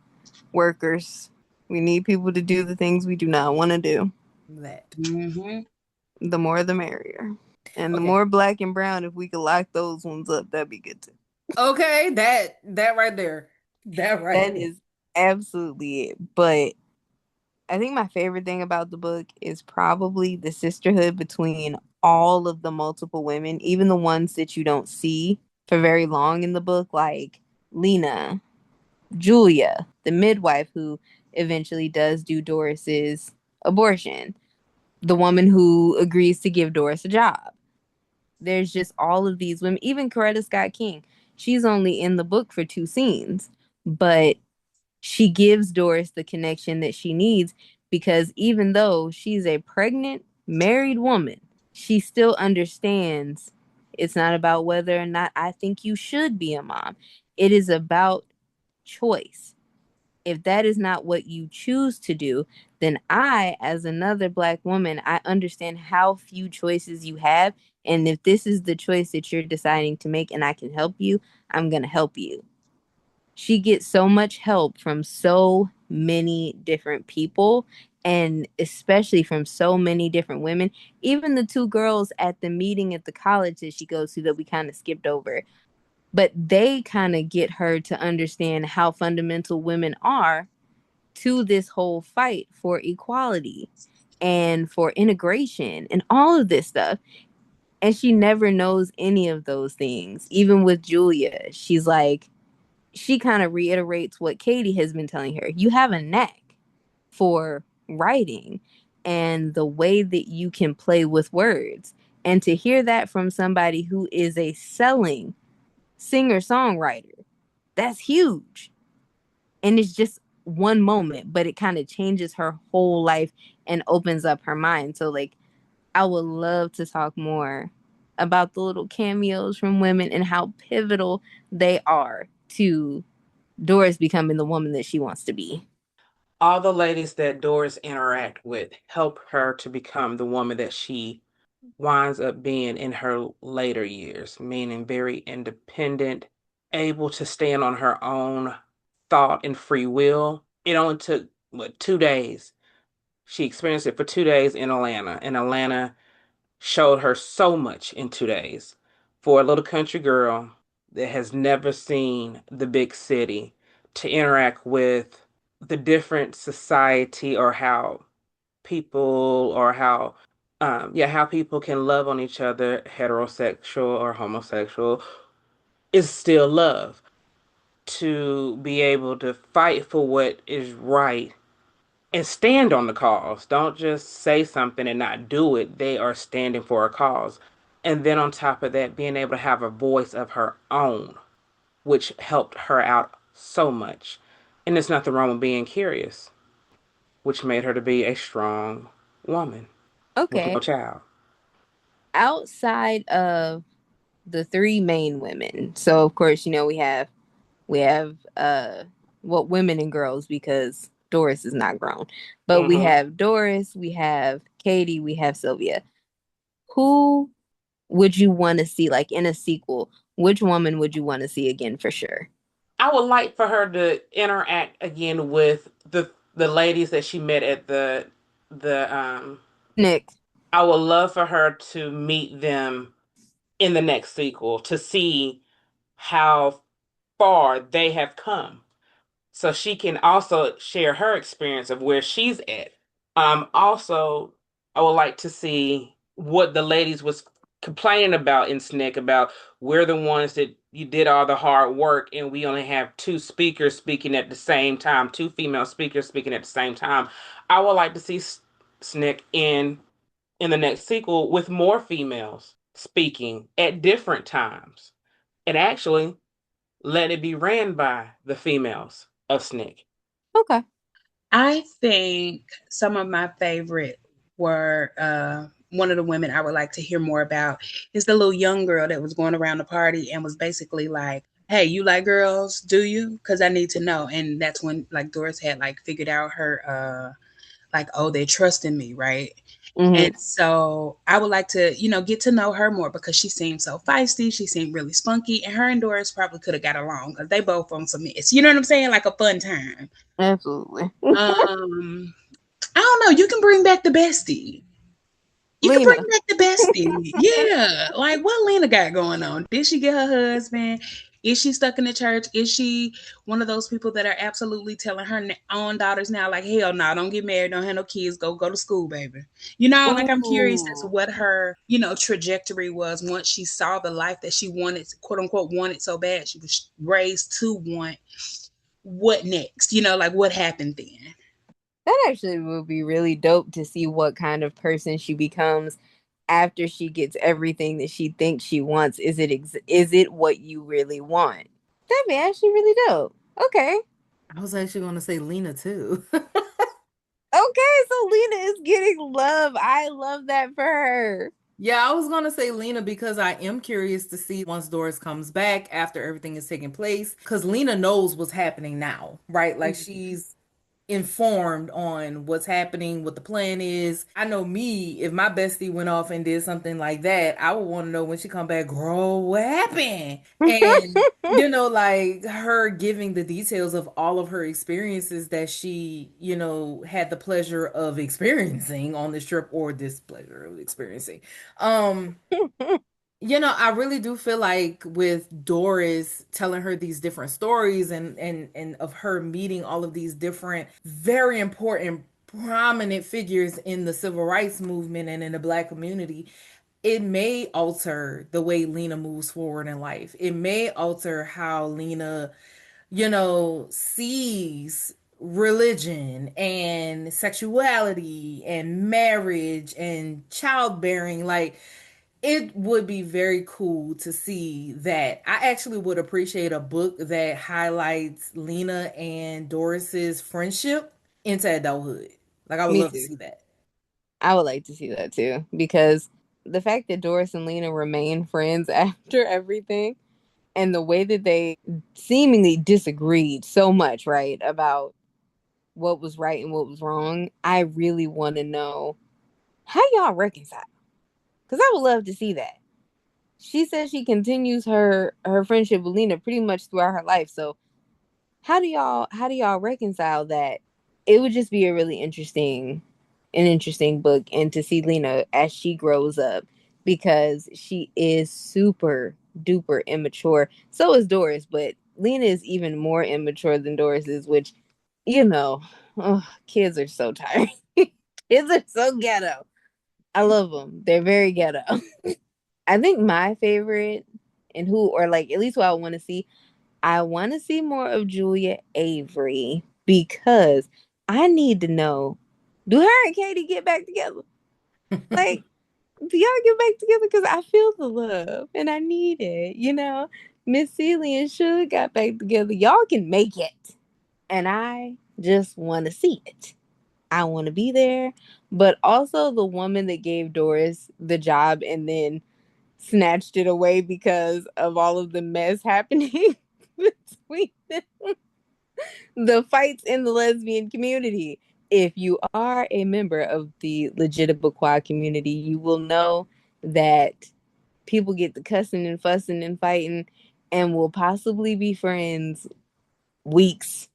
workers. We need people to do the things we do not want to do. That. Mm-hmm. The more the merrier. And the Okay. more black and brown, if we could lock those ones up, that'd be good too. Okay, that right there. That right That there. is absolutely it. But I think my favorite thing about the book is probably the sisterhood between all of the multiple women, even the ones that you don't see for very long in the book, like Lena, Julia, the midwife who eventually does do Doris's abortion, the woman who agrees to give Doris a job. There's just all of these women, even Coretta Scott King. She's only in the book for 2 scenes, but she gives Doris the connection that she needs, because even though she's a pregnant, married woman, she still understands it's not about whether or not I think you should be a mom. It is about choice. If that is not what you choose to do, then I, as another Black woman, I understand how few choices you have. And if this is the choice that you're deciding to make and I can help you, I'm going to help you. She gets so much help from so many different people, and especially from so many different women. Even the 2 girls at the meeting at the college that she goes to that we kind of skipped over, but they kind of get her to understand how fundamental women are to this whole fight for equality. and for integration and all of this stuff. And she never knows any of those things. Even with Julia, she's like, she kind of reiterates what Katie has been telling her. You have a knack for writing and the way that you can play with words. And to hear that from somebody who is a selling singer-songwriter, that's huge. And it's just one moment, but it kind of changes her whole life and opens up her mind. So like I would love to talk more about the little cameos from women and how pivotal they are to Doris becoming the woman that she wants to be. All the ladies that Doris interact with help her to become the woman that she winds up being in her later years, meaning very independent, able to stand on her own thought and free will. It only took, what, 2 days. She experienced it for 2 days in Atlanta, and Atlanta showed her so much in 2 days. For a little country girl that has never seen the big city to interact with the different society or how people or how people can love on each other, heterosexual or homosexual, is still love. To be able to fight for what is right and stand on the cause. Don't just say something and not do it. They are standing for a cause. And then on top of that, being able to have a voice of her own, which helped her out so much. And there's nothing wrong with being curious, which made her to be a strong woman with Okay. no child. Outside of the three main women, so of course, we have what women and girls because Doris is not grown. But we Mm-hmm. have Doris, we have Katie, we have Sylvia. Who would you want to see like in a sequel? Which woman would you want to see again for sure? I would like for her to interact again with the ladies that she met at the. Nick. I would love for her to meet them in the next sequel to see how far they have come, so she can also share her experience of where she's at. Also, I would like to see what the ladies was complaining about in Snick about we're the ones that you did all the hard work and we only have two speakers speaking at the same time, two female speakers speaking at the same time. I would like to see Snick in the next sequel with more females speaking at different times. And actually let it be ran by the females of Snick. Okay. I think some of my favorite were one of the women I would like to hear more about is the little young girl that was going around the party and was basically like, "Hey, you like girls? Do you? Because I need to know." And that's when like Doris had like figured out her like, oh, they're trusting me, right? And Mm-hmm. so I would like to, get to know her more because she seemed so feisty. She seemed really spunky, and her and Doris probably could have got along because they both on some mess. You know what I'm saying? Like a fun time. Absolutely. I don't know. You can bring back the bestie. You can bring Lena. back the bestie. Yeah. Like what Lena got going on? Did she get her husband? Is she stuck in the church? Is she one of those people that are absolutely telling her own daughters now, like, hell no, don't get married, don't have no kids, go to school, baby. Like I'm curious as to Ooh. what her, trajectory was once she saw the life that she wanted, quote unquote, wanted so bad. She was raised to want what next? Like what happened then? That actually would be really dope to see what kind of person she becomes after she gets everything that she thinks she wants. Is it what you really want? That'd be actually really dope. Okay. I was actually going to say Lena too. Okay, so Lena is getting love. I love that for her. Yeah, I was going to say Lena because I am curious to see once Doris comes back after everything is taking place. Because Lena knows what's happening now, right? Like she's informed on what's happening, what the plan is. I know me, if my bestie went off and did something like that, I would want to know when she come back, girl, what happened? And like her giving the details of all of her experiences that she, had the pleasure of experiencing on this trip or displeasure of experiencing. Um, I really do feel like with Doris telling her these different stories and of her meeting all of these different very important prominent figures in the civil rights movement and in the Black community, it may alter the way Lena moves forward in life. It may alter how Lena, sees religion and sexuality and marriage and childbearing. Like, it would be very cool to see that. I actually would appreciate a book that highlights Lena and Doris's friendship into adulthood. Like, I would Me love to too. see that. I would like to see that too because the fact that Doris and Lena remain friends after everything and the way that they seemingly disagreed so much, right, about what was right and what was wrong, I really want to know how y'all reconcile. Because I would love to see that. She says she continues her friendship with Lena pretty much throughout her life. So how do y'all reconcile that? It would just be a really interesting book, and to see Lena as she grows up, because she is super duper immature. So is Doris, but Lena is even more immature than Doris is, which, you know, oh, kids are so tired. Kids are so ghetto. I love them. They're very ghetto. I think my favorite, and who, or like at least what I want to see more of Julia Avery, because I need to know, do her and Katie get back together? Like, do y'all get back together? Because I feel the love and I need it. Miss Celie and Suge got back together. Y'all can make it. And I just want to see it. I want to be there. But also the woman that gave Doris the job and then snatched it away because of all of the mess happening between them. The fights in the lesbian community. If you are a member of the Legitimaquad community, you will know that people get to cussing and fussing and fighting and will possibly be friends weeks,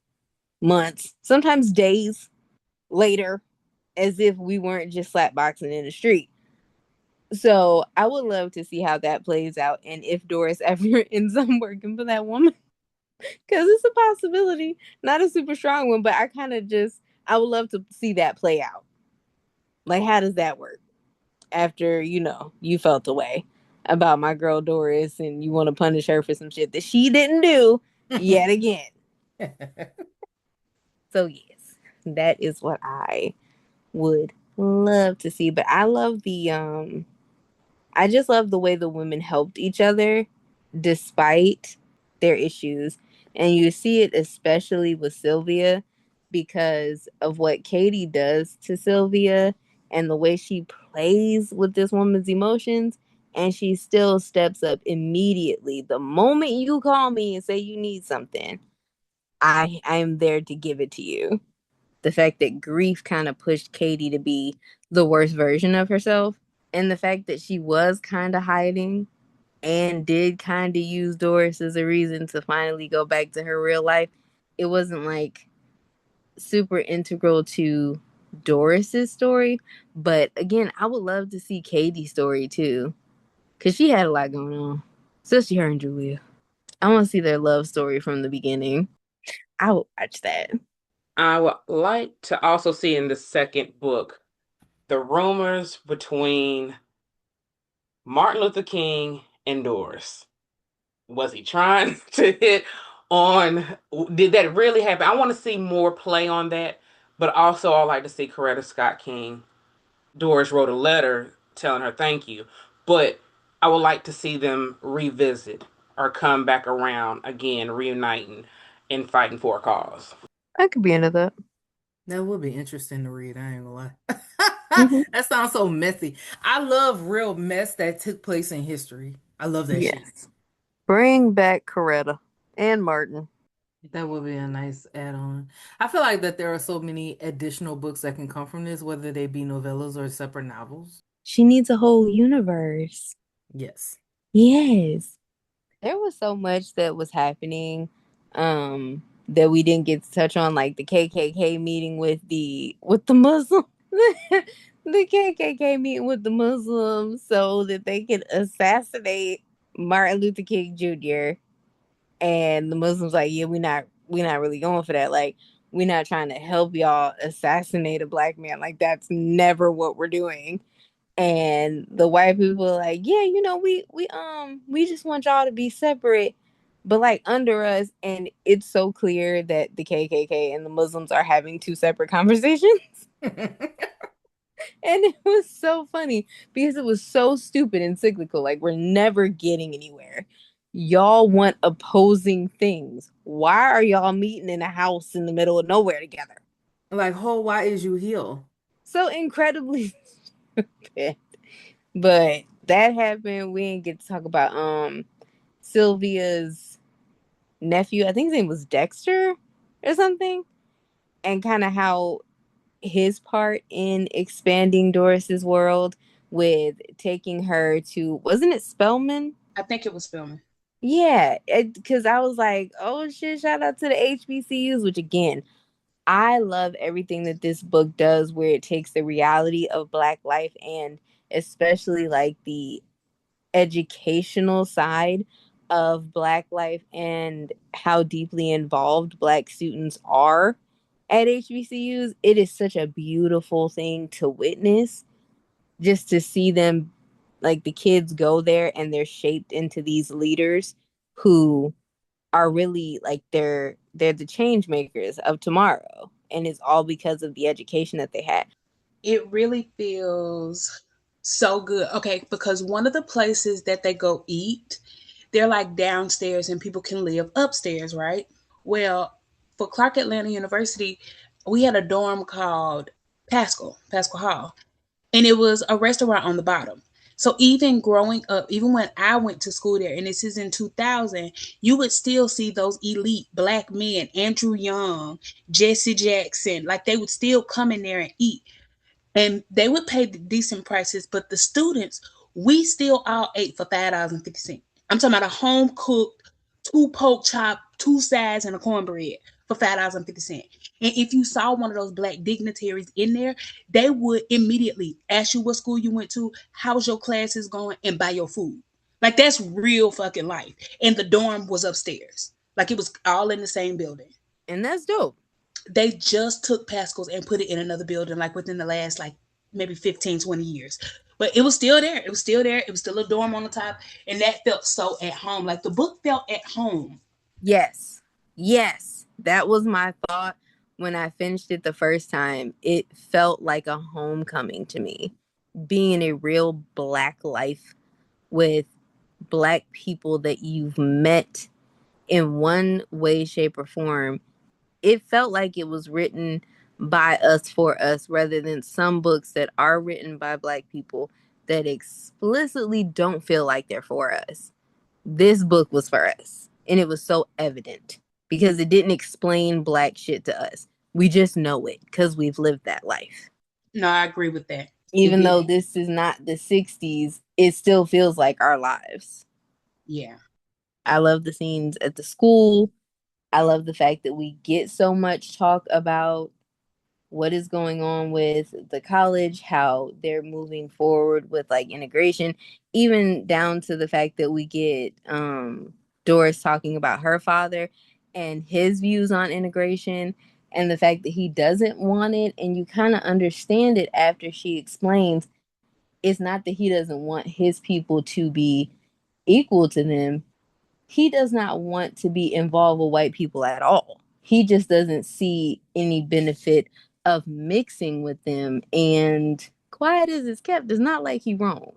months, sometimes days later, as if we weren't just slapboxing in the street. So I would love to see how that plays out and if Doris ever ends up working for that woman. Because it's a possibility. Not a super strong one, but I would love to see that play out. Like, how does that work? After, you felt away about my girl Doris and you want to punish her for some shit that she didn't do yet again. So, yes, that is what I would love to see. But I just love the way the women helped each other despite their issues. And you see it especially with Sylvia because of what Katie does to Sylvia and the way she plays with this woman's emotions. And she still steps up immediately. The moment you call me and say you need something, I am there to give it to you. The fact that grief kind of pushed Katie to be the worst version of herself, and the fact that she was kind of hiding and did kind of use Doris as a reason to finally go back to her real life. It wasn't like super integral to Doris's story, but again, I would love to see Katie's story too, because she had a lot going on, especially her and Julia. I want to see their love story from the beginning. I would watch that. I would like to also see in the second book the rumors between Martin Luther King and Doris. Was he trying to hit on, did that really happen? I want to see more play on that, but also I like to see Coretta Scott King. Doris wrote a letter telling her thank you, but I would like to see them revisit or come back around again, reuniting and fighting for a cause. I could be into that. That would be interesting to read. I ain't gonna lie. Hmm. That sounds so messy. I love real mess that took place in history. I love that shit. Yes. Bring back Coretta and Martin. That would be a nice add-on. I feel like that there are so many additional books that can come from this, whether they be novellas or separate novels. She needs a whole universe. Yes. Yes. There was so much that was happening that we didn't get to touch on, like the KKK meeting with the Muslim the KKK meeting with the Muslims so that they could assassinate Martin Luther King Jr. And the Muslims like, yeah, we're not really going for that. Like, We're not trying to help y'all assassinate a black man. Like, that's never what we're doing. And the white people are like, yeah, we just want y'all to be separate, but like under us. And it's so clear that the KKK and the Muslims are having two separate conversations. And it was so funny because it was so stupid and cyclical. Like, we're never getting anywhere. Y'all want opposing things. Why are y'all meeting in a house in the middle of nowhere together? Like, why is you here? So incredibly stupid. But that happened. We didn't get to talk about Sylvia's nephew. I think his name was Dexter or something. And kind of how his part in expanding Doris's world with taking her to, wasn't it Spelman? I think it was filming. Yeah, because I was like, oh shit, shout out to the HBCUs, which again, I love everything that this book does where it takes the reality of Black life and especially like the educational side of Black life and how deeply involved Black students are at HBCUs. It is such a beautiful thing to witness, just to see them, like the kids go there and they're shaped into these leaders who are really like they're the change makers of tomorrow, and it's all because of the education that they had. It really feels so good. Okay, because one of the places that they go eat, they're like downstairs and people can live upstairs, right? Well, for Clark Atlanta University, we had a dorm called Pascal Hall, and it was a restaurant on the bottom. So even growing up, even when I went to school there, and this is in 2000, you would still see those elite Black men, Andrew Young, Jesse Jackson, like they would still come in there and eat, and they would pay decent prices. But the students, we still all ate for $5.50. I'm talking about a home cooked, two pork chop, two sides, and a cornbread for $5.50. And if you saw one of those Black dignitaries in there, they would immediately ask you what school you went to, how's your classes going, and buy your food. Like, that's real fucking life. And the dorm was upstairs. Like, it was all in the same building. And that's dope. They just took Pascal's and put it in another building, like within the last like maybe 15, 20 years. But it was still there. It was still there. It was still a dorm on the top. And that felt so at home. Like the book felt at home. Yes, that was my thought when I finished it the first time. It felt like a homecoming to me, being a real Black life with Black people that you've met in one way, shape, or form. It felt like it was written by us for us rather than some books that are written by Black people that explicitly don't feel like they're for us. This book was for us, and it was so evident because it didn't explain Black shit to us. We just know it because we've lived that life. No, I agree with that. Even though this is not the 60s, it still feels like our lives. Yeah. I love the scenes at the school. I love the fact that we get so much talk about what is going on with the college, how they're moving forward with like integration, even down to the fact that we get Doris talking about her father and his views on integration and the fact that he doesn't want it. And you kind of understand it after she explains it's not that he doesn't want his people to be equal to them. He does not want to be involved with white people at all. He just doesn't see any benefit of mixing with them. And quiet as it's kept, it's not like he wrong.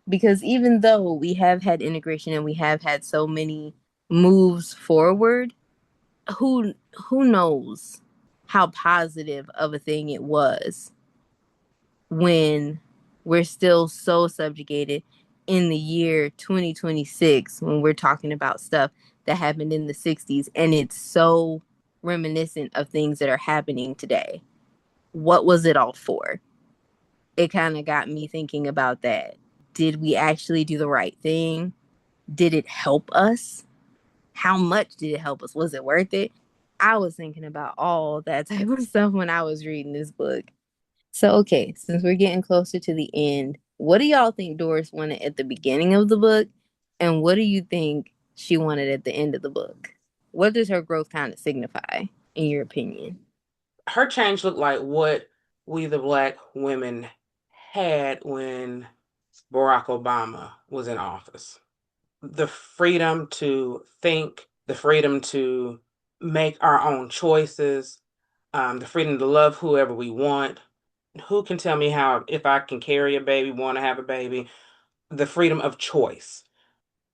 Because even though we have had integration and we have had so many moves forward, who knows how positive of a thing it was when we're still so subjugated in the year 2026 when we're talking about stuff that happened in the 60s, and it's so reminiscent of things that are happening today. What was it all for? It kind of got me thinking about that. Did we actually do the right thing? Did it help us? How much did it help us? Was it worth it? I was thinking about all that type of stuff when I was reading this book. So, okay, since we're getting closer to the end, what do y'all think Doris wanted at the beginning of the book? And what do you think she wanted at the end of the book? What does her growth kind of signify, in your opinion? her change looked like what we, the Black women, had when Barack Obama was in office. The freedom to think, the freedom to make our own choices, the freedom to love whoever we want. Who can tell me how, if I can carry a baby, want to have a baby? The freedom of choice.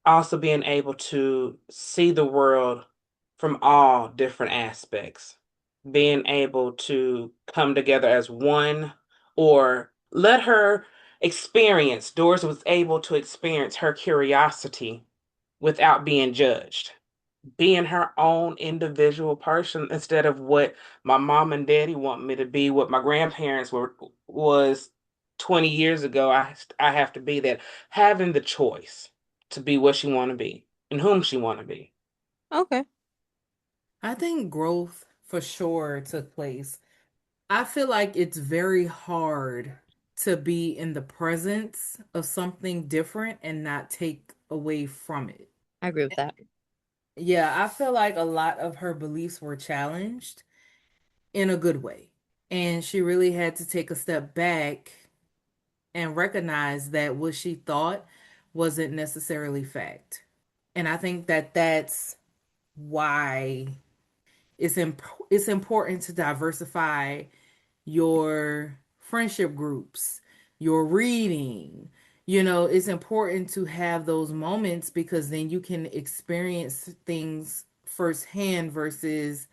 Also being able to see the world from all different aspects, being able to come together as one, or let her experience. Doris was able to experience her curiosity without being judged, being her own individual person instead of what my mom and daddy want me to be, what my grandparents was 20 years ago. I have to be that. Having the choice to be what she want to be and whom she want to be. Okay. I think growth for sure took place. I feel like it's very hard to be in the presence of something different and not take away from it. I agree with that. Yeah, I feel like a lot of her beliefs were challenged in a good way. And she really had to take a step back and recognize that what she thought wasn't necessarily fact. And I think that that's why it's important to diversify your friendship groups, your reading. You know, it's important to have those moments because then you can experience things firsthand versus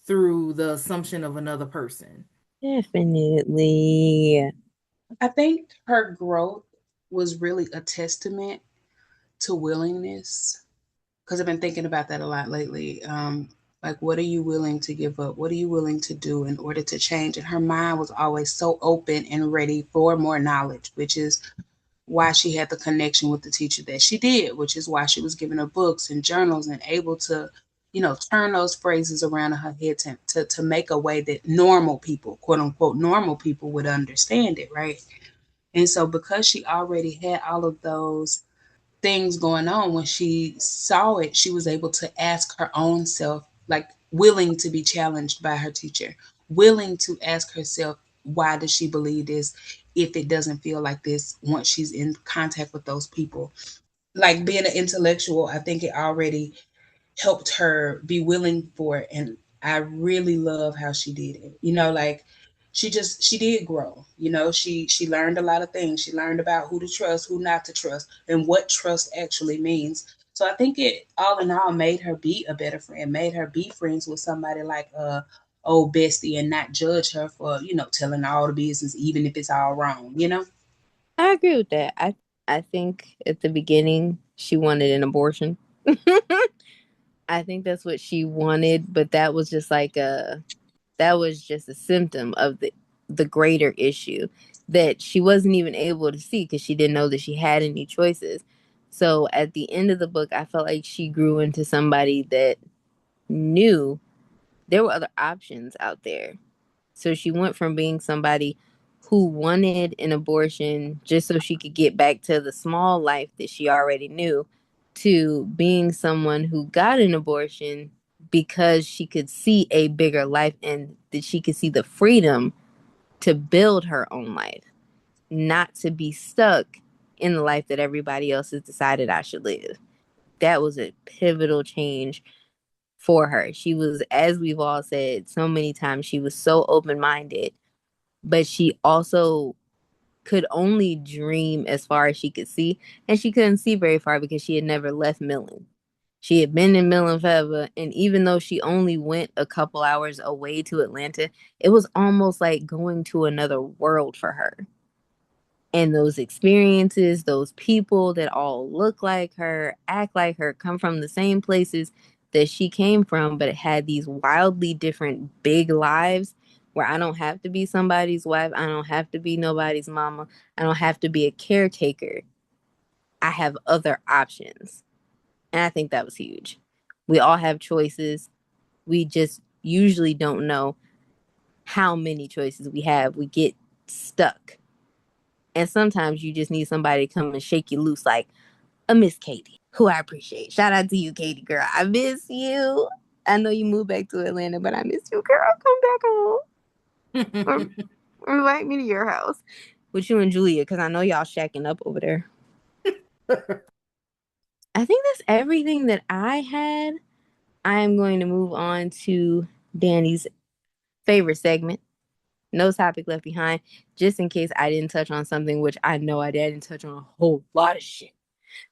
through the assumption of another person. Definitely. I think her growth was really a testament to willingness, because I've been thinking about that a lot lately. Like, what are you willing to give up? What are you willing to do in order to change? And her mind was always so open and ready for more knowledge, which is why she had the connection with the teacher that she did, which is why she was giving her books and journals and able to, turn those phrases around in her head to make a way that normal people, quote unquote, normal people would understand it, right? And so because she already had all of those things going on, when she saw it, she was able to ask her own self, like willing to be challenged by her teacher, willing to ask herself, why does she believe this if it doesn't feel like this once she's in contact with those people? Like being an intellectual, I think it already helped her be willing for it. And I really love how she did it. Like she did grow. She learned a lot of things. She learned about who to trust, who not to trust, and what trust actually means. So I think it all in all made her be a better friend, made her be friends with somebody like old bestie and not judge her for, telling all the business, even if it's all wrong. I agree with that. I think at the beginning she wanted an abortion. I think that's what she wanted, but that was just a symptom of the greater issue that she wasn't even able to see because she didn't know that she had any choices. So at the end of the book, I felt like she grew into somebody that knew there were other options out there. So she went from being somebody who wanted an abortion just so she could get back to the small life that she already knew to being someone who got an abortion because she could see a bigger life and that she could see the freedom to build her own life, not to be stuck in the life that everybody else has decided I should live. That was a pivotal change for her. She was, as we've all said so many times, she was so open minded, but she also could only dream as far as she could see. And she couldn't see very far because she had never left Millen. She had been in Millen forever. And even though she only went a couple hours away to Atlanta, it was almost like going to another world for her. And those experiences, those people that all look like her, act like her, come from the same places that she came from, but it had these wildly different big lives where I don't have to be somebody's wife. I don't have to be nobody's mama. I don't have to be a caretaker. I have other options. And I think that was huge. We all have choices. We just usually don't know how many choices we have. We get stuck. And sometimes you just need somebody to come and shake you loose, like a Miss Katie, who I appreciate. Shout out to you, Katie girl. I miss you. I know you moved back to Atlanta, but I miss you, girl. Come back home. Or invite me to your house with you and Julia, because I know y'all shacking up over there. I think that's everything that I had. I am going to move on to Danny's favorite segment, No Topic Left Behind, just in case I didn't touch on something, which I know I didn't touch on a whole lot of shit.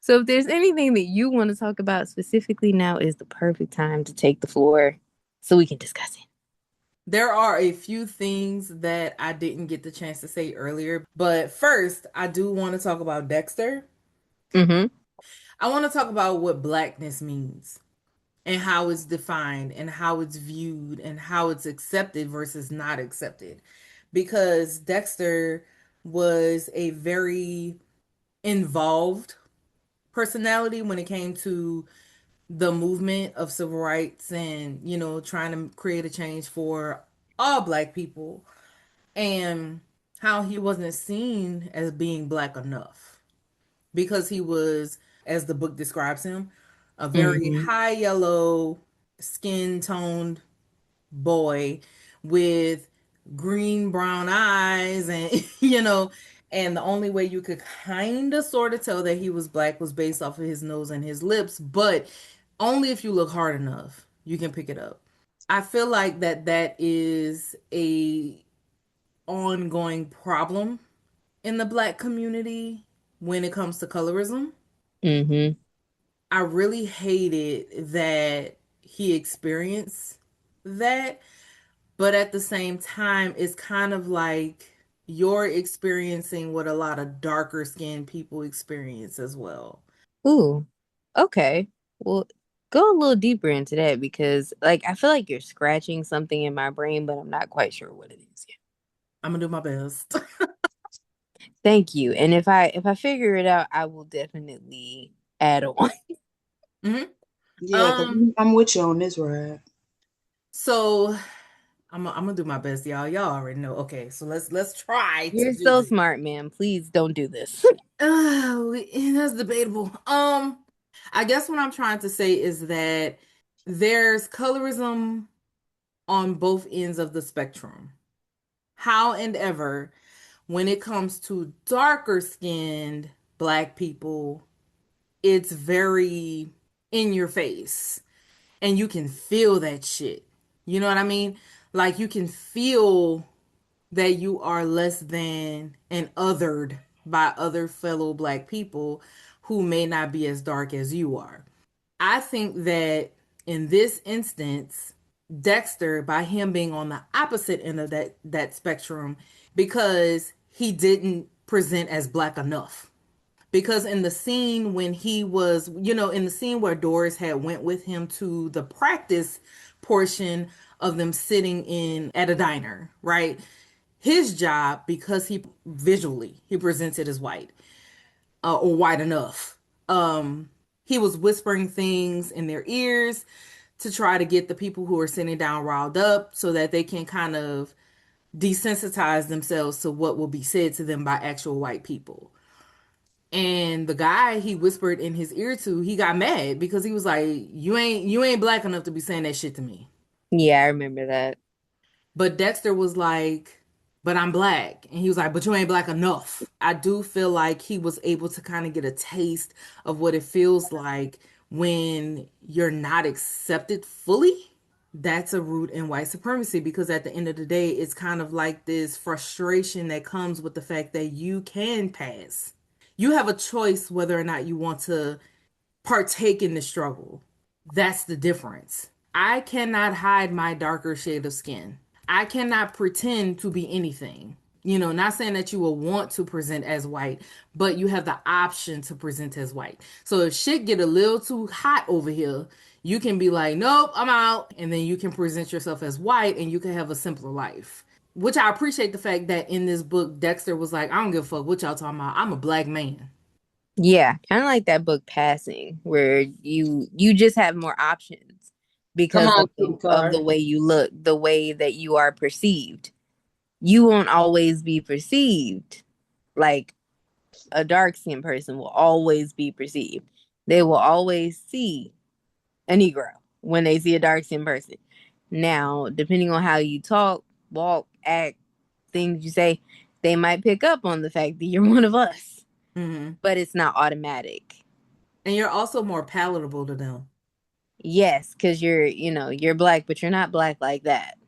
So if there's anything that you want to talk about specifically, now is the perfect time to take the floor so we can discuss it. There are a few things that I didn't get the chance to say earlier, but first, I do want to talk about Dexter. Mm-hmm. I want to talk about what blackness means and how it's defined and how it's viewed and how it's accepted versus not accepted. Because Dexter was a very involved personality when it came to the movement of civil rights and, trying to create a change for all black people, and how he wasn't seen as being black enough because he was, as the book describes him, a very Mm-hmm. high yellow skin toned boy with green brown eyes, and and the only way you could kind of sort of tell that he was black was based off of his nose and his lips, but only if you look hard enough you can pick it up. I feel like that is a ongoing problem in the black community when it comes to colorism. Mm-hmm. I really hated that he experienced that, but at the same time, it's kind of like you're experiencing what a lot of darker skinned people experience as well. Ooh. Okay. Well, go a little deeper into that because, like, I feel like you're scratching something in my brain, but I'm not quite sure what it is yet. I'm gonna do my best. Thank you. And if I figure it out, I will definitely add on. hmm Yeah, because Um. I'm with you on this, right? So I'm gonna do my best, y'all. Y'all already know. Okay, so let's try to You're do so this. smart, ma'am. Please don't do this. Oh, that's debatable. I guess what I'm trying to say is that there's colorism on both ends of the spectrum. How and ever, when it comes to darker skinned black people, it's very in your face. And you can feel that shit. You know what I mean? Like you can feel that you are less than and othered by other fellow black people who may not be as dark as you are. I think that in this instance, Dexter, by him being on the opposite end of that spectrum, because he didn't present as black enough. Because in the scene when he was, in the scene where Doris had went with him to the practice portion of them sitting in at a diner, right? His job, because he presented as white, or white enough. He was whispering things in their ears to try to get the people who are sitting down riled up so that they can kind of desensitize themselves to what will be said to them by actual white people. And the guy he whispered in his ear to, he got mad because he was like, you ain't black enough to be saying that shit to me. Yeah, I remember that. But Dexter was like, but I'm black. And he was like, but you ain't black enough. I do feel like he was able to kind of get a taste of what it feels like when you're not accepted fully. That's a root in white supremacy because at the end of the day, it's kind of like this frustration that comes with the fact that you can pass. You have a choice whether or not you want to partake in the struggle. That's the difference. I cannot hide my darker shade of skin. I cannot pretend to be anything. Not saying that you will want to present as white, but you have the option to present as white. So if shit get a little too hot over here, you can be like, nope, I'm out. And then you can present yourself as white and you can have a simpler life. Which I appreciate the fact that in this book, Dexter was like, I don't give a fuck what y'all talking about. I'm a black man. Yeah, kind of like that book Passing, where you just have more options Come because on, of kitty the car. way you look, the way that you are perceived. You won't always be perceived like a dark skinned person will always be perceived. They will always see a Negro when they see a dark skinned person. Now, depending on how you talk, walk, act, things you say, they might pick up on the fact that you're one of us, but it's not automatic. And you're also more palatable to them. Yes, because you're black, but you're not black like that.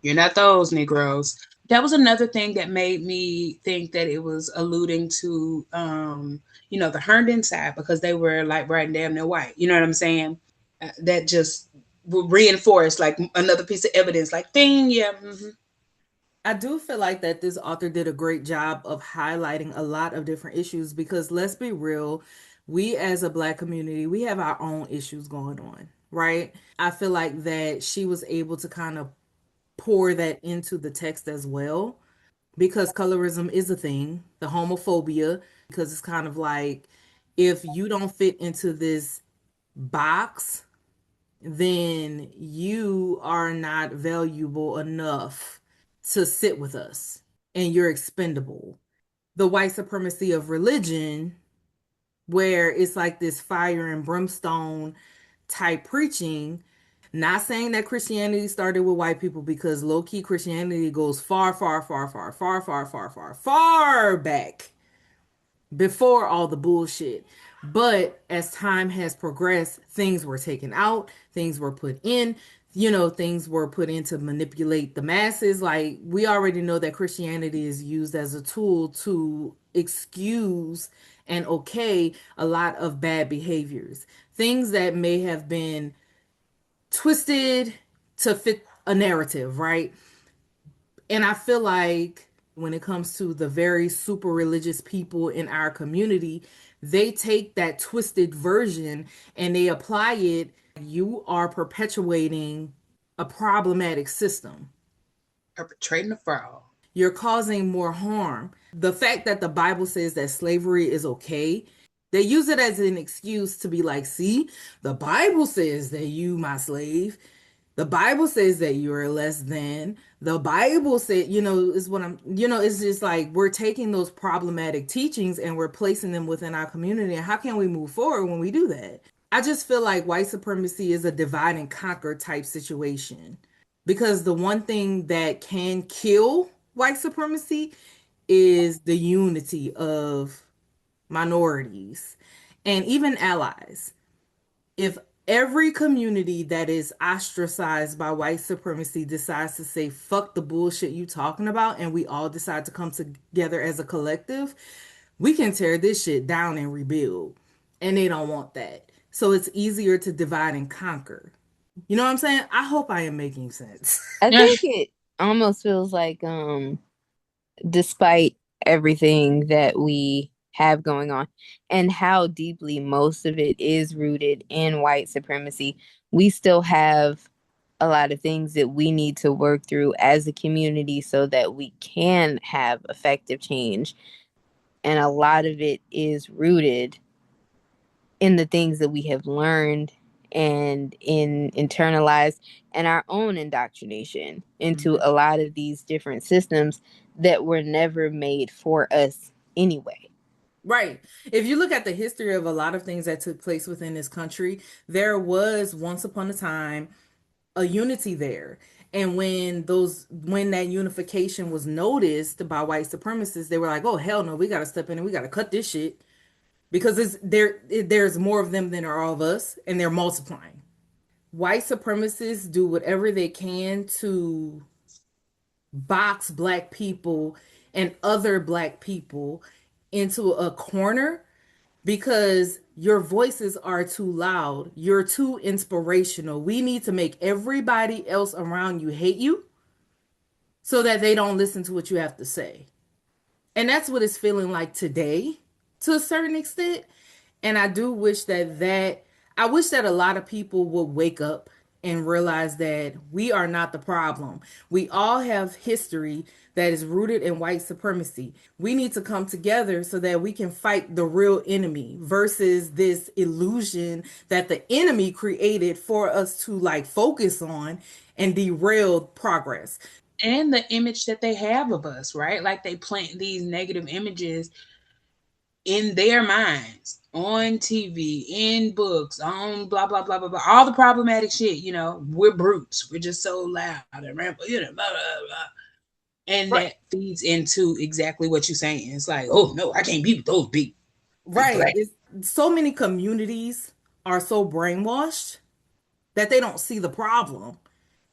You're not those Negroes. That was another thing that made me think that it was alluding to, the Herndon side, because they were like bright and damn near white. You know what I'm saying? That just reinforced like another piece of evidence. Like, ding, yeah. Mm-hmm. I do feel like that this author did a great job of highlighting a lot of different issues, because let's be real, we as a black community, we have our own issues going on, right? I feel like that she was able to kind of pour that into the text as well, because colorism is a thing, the homophobia, because it's kind of like, if you don't fit into this box, then you are not valuable enough to sit with us and you're expendable. The white supremacy of religion, where it's like this fire and brimstone type preaching. Not saying that Christianity started with white people, because low key Christianity goes far, far, far, far, far, far, far, far, far back before all the bullshit. But as time has progressed, things were taken out, things were put in, things were put in to manipulate the masses. Like, we already know that Christianity is used as a tool to excuse and okay a lot of bad behaviors, things that may have been twisted to fit a narrative, right? And I feel like when it comes to the very super religious people in our community, they take that twisted version and they apply it. You are perpetuating a problematic system. Perpetrating a fraud. You're causing more harm. The fact that the Bible says that slavery is okay, they use it as an excuse to be like, see, the Bible says that you, my slave. The Bible says that you're less than. The Bible said, is what it's just like, we're taking those problematic teachings and we're placing them within our community. And how can we move forward when we do that? I just feel like white supremacy is a divide and conquer type situation, because the one thing that can kill white supremacy is the unity of minorities and even allies. If every community that is ostracized by white supremacy decides to say, fuck the bullshit you talking about, and we all decide to come together as a collective, we can tear this shit down and rebuild. And they don't want that. So it's easier to divide and conquer. You know what I'm saying? I hope I am making sense. I think it almost feels like, despite everything that we have going on and how deeply most of it is rooted in white supremacy, we still have a lot of things that we need to work through as a community so that we can have effective change. And a lot of it is rooted in the things that we have learned and in internalized and our own indoctrination into a lot of these different systems that were never made for us anyway. Right. If you look at the history of a lot of things that took place within this country, there was once upon a time a unity there. And when that unification was noticed by white supremacists, they were like, "Oh hell no, we got to step in and we got to cut this shit, because there's more of them than there are of us, and they're multiplying." White supremacists do whatever they can to box black people and other black people into a corner, because your voices are too loud. You're too inspirational. We need to make everybody else around you hate you so that they don't listen to what you have to say. And that's what it's feeling like today to a certain extent. And I do wish I wish that a lot of people would wake up and realize that we are not the problem. We all have history that is rooted in white supremacy. We need to come together so that we can fight the real enemy versus this illusion that the enemy created for us to like focus on and derail progress. And the image that they have of us, right? Like, they plant these negative images in their minds, on TV, in books, on blah, blah, blah, blah, blah, all the problematic shit, we're brutes. We're just so loud and ramble, blah, blah, blah. And Right. that feeds into exactly what you're saying. It's like, oh no, I can't be with those big Right. black. It's so many communities are so brainwashed that they don't see the problem.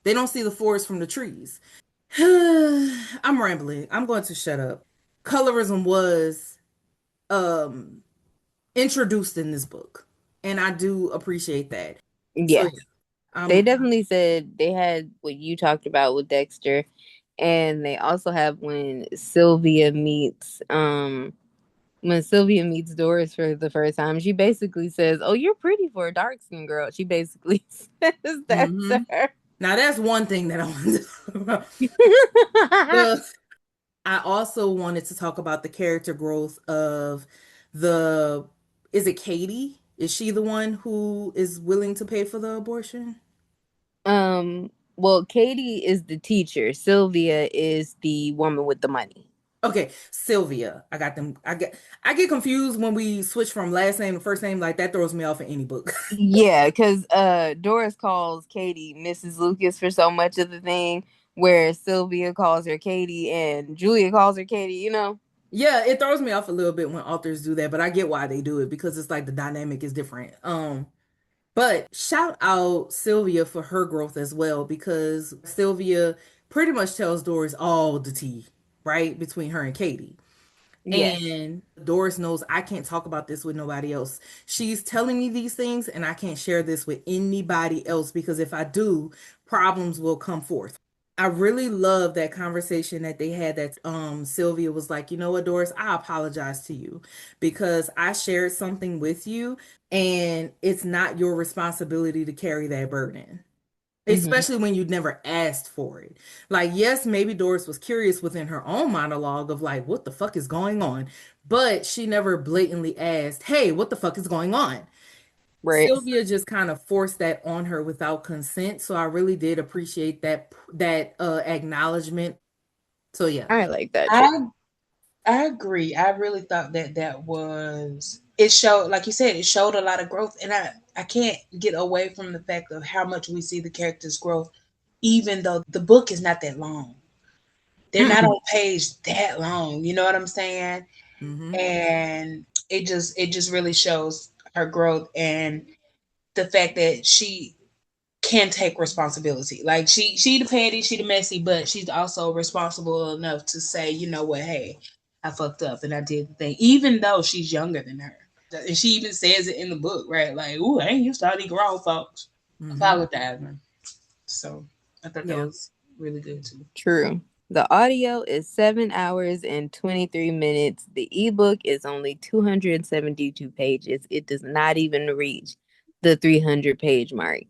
They don't see the forest from the trees. I'm rambling. I'm going to shut up. Colorism was um introduced in this book, and I do appreciate that. So Yeah. yeah. They definitely said they had what you talked about with Dexter, and they also have when Sylvia meets Doris for the first time, she basically says, "Oh, you're pretty for a dark skinned girl." She basically says that to her. Now that's one thing that I wanted to talk about. I also wanted to talk about the character growth of the is it Katie? Is she the one who is willing to pay for the abortion? Well, Katie is the teacher. Sylvia is the woman with the money. Okay, Sylvia. I got them. I get confused when we switch from last name to first name. Like that throws me off in any book. Yeah, because Doris calls Katie Mrs. Lucas for so much of the thing, where Sylvia calls her Katie and Julia calls her Katie, you know? Yeah, it throws me off a little bit when authors do that, but I get why they do it because it's like the dynamic is different. But shout out Sylvia for her growth as well because Sylvia pretty much tells Doris all the tea, right? Between her and Katie. Yes. And Doris knows I can't talk about this with nobody else. She's telling me these things and I can't share this with anybody else because if I do, problems will come forth. I really love that conversation that they had that Sylvia was like, you know what, Doris, I apologize to you because I shared something with you and it's not your responsibility to carry that burden. Hmm. Especially when you'd never asked for it. Like, yes, maybe Doris was curious within her own monologue of like, what the fuck is going on? But she never blatantly asked, hey, what the fuck is going on? Right. Sylvia just kind of forced that on her without consent. So I really did appreciate that acknowledgement. So yeah. I like that too. I I agree. I really thought that that was it showed, like you said, it showed a lot of growth, and I can't get away from the fact of how much we see the characters' growth, even though the book is not that long. They're not Mm-mm. on page that long. You know what I'm saying? Mm-hmm. And it just really shows her growth and the fact that she can take responsibility. Like she the petty, she the messy, but she's also responsible enough to say, you know what, hey, I fucked up and I did the thing, even though she's younger than her. And she even says it in the book, right? Like, ooh, I ain't used to all these grown folks Mm-hmm. apologizing. So I thought that Yeah. was really good too. True. The audio is 7 hours and 23 minutes. The ebook is only 272 pages. It does not even reach the 300-page mark.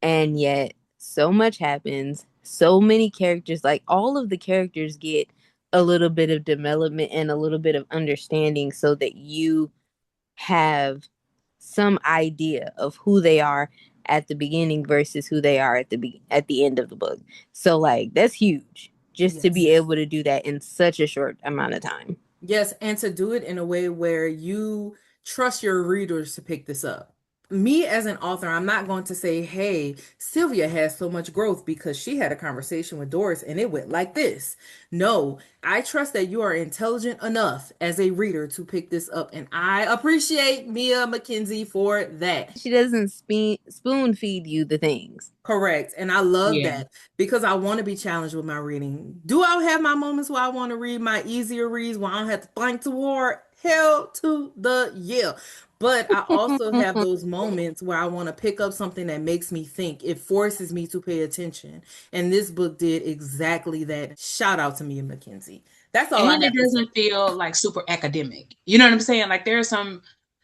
And yet, so much happens. So many characters, like all of the characters, get a little bit of development and a little bit of understanding so that you have some idea of who they are at the beginning versus who they are at the end of the book. So like that's huge just to be Yes. able to do that in such a short amount of time. Yes, and to do it in a way where you trust your readers to pick this up. Me as an author, I'm not going to say, hey, Sylvia has so much growth because she had a conversation with Doris and it went like this. No, I trust that you are intelligent enough as a reader to pick this up. And I appreciate Mia McKenzie for that. She doesn't spoon feed you the things. Correct. And I love Yeah. that because I want to be challenged with my reading. Do I have my moments where I want to read my easier reads where I don't have to think toward? Hell to the yeah. But I also have those moments where I want to pick up something that makes me think. It forces me to pay attention. And this book did exactly that. Shout out to me and Mackenzie. That's all I And it have to say. doesn't feel like super academic. You know what I'm saying? Like there are some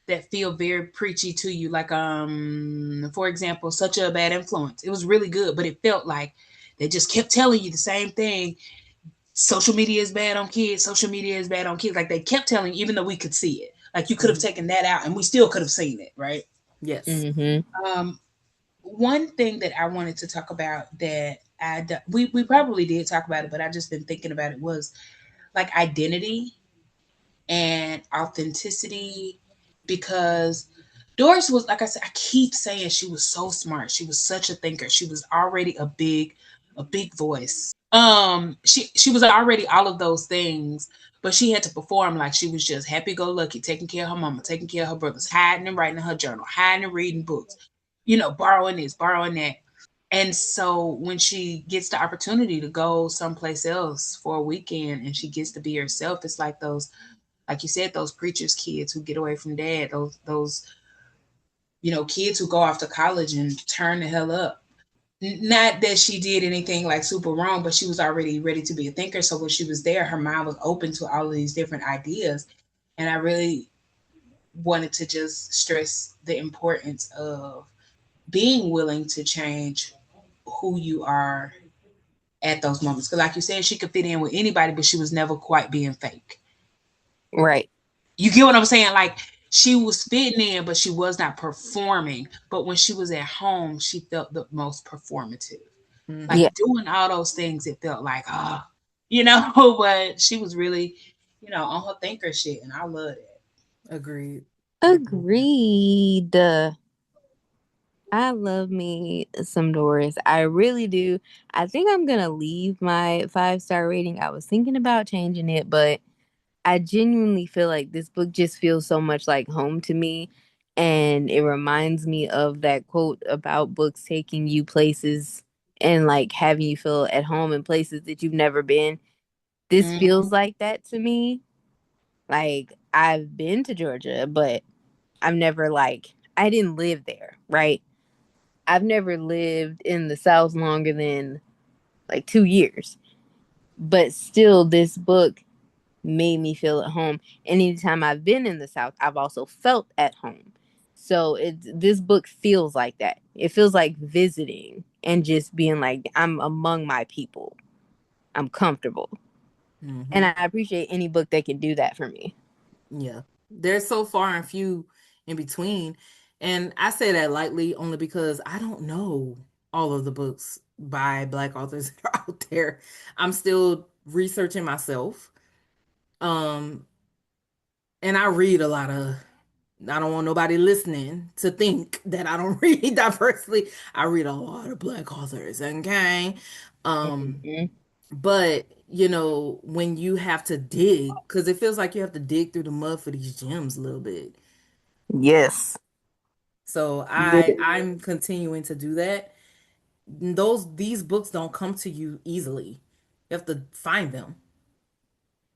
that feel very preachy to you. Like for example, Such a Bad Influence. It was really good, but it felt like they just kept telling you the same thing. Social media is bad on kids. Social media is bad on kids. Like they kept telling you, even though we could see it. Like you could have Mhm. taken that out and we still could have seen it, right? Yes. Mm-hmm. Um, one thing that I wanted to talk about that we probably did talk about it, but I just been thinking about it was like identity and authenticity because Doris was, like I said, I keep saying she was so smart. She was such a thinker. She was already a big a big voice. She was already all of those things, but she had to perform like she was just happy go lucky, taking care of her mama, taking care of her brothers, hiding and writing in her journal, hiding and reading books, borrowing this, borrowing that. And so when she gets the opportunity to go someplace else for a weekend and she gets to be herself, it's like those, like you said, those preachers' kids who get away from dad, those kids who go off to college and turn the hell up. Not that she did anything like super wrong, but she was already ready to be a thinker. So when she was there, her mind was open to all of these different ideas. And I really wanted to just stress the importance of being willing to change who you are at those moments. Because, like you said, she could fit in with anybody, but she was never quite being fake. Right. You get what I'm saying? Like, she was fitting in, but she was not performing. But when she was at home, she felt the most performative. Like Yeah. doing all those things, it felt like, but she was really, on her thinker shit, and I love it. Agreed. Agreed. I love me some Doris. I really do. I think I'm gonna leave my 5-star rating. I was thinking about changing it, but I genuinely feel like this book just feels so much like home to me. And it reminds me of that quote about books taking you places and like having you feel at home in places that you've never been. This Mm-hmm. feels like that to me. Like I've been to Georgia, but I've never I didn't live there, right? I've never lived in the South longer than like 2 years. But still this book made me feel at home. And anytime I've been in the South, I've also felt at home. So this book feels like that. It feels like visiting and just being like, I'm among my people. I'm comfortable. And Mm-hmm. I appreciate any book that can do that for me. Yeah. There's so far and few in between. And I say that lightly only because I don't know all of the books by Black authors that are out there. I'm still researching myself. Um, and I read a lot of, I don't want nobody listening to think that I don't read diversely. I read a lot of Black authors, okay? Um, Mhm. but when you have to dig, because it feels like you have to dig through the mud for these gems a little bit. Yes. So I'm continuing to do that. These books don't come to you easily. You have to find them.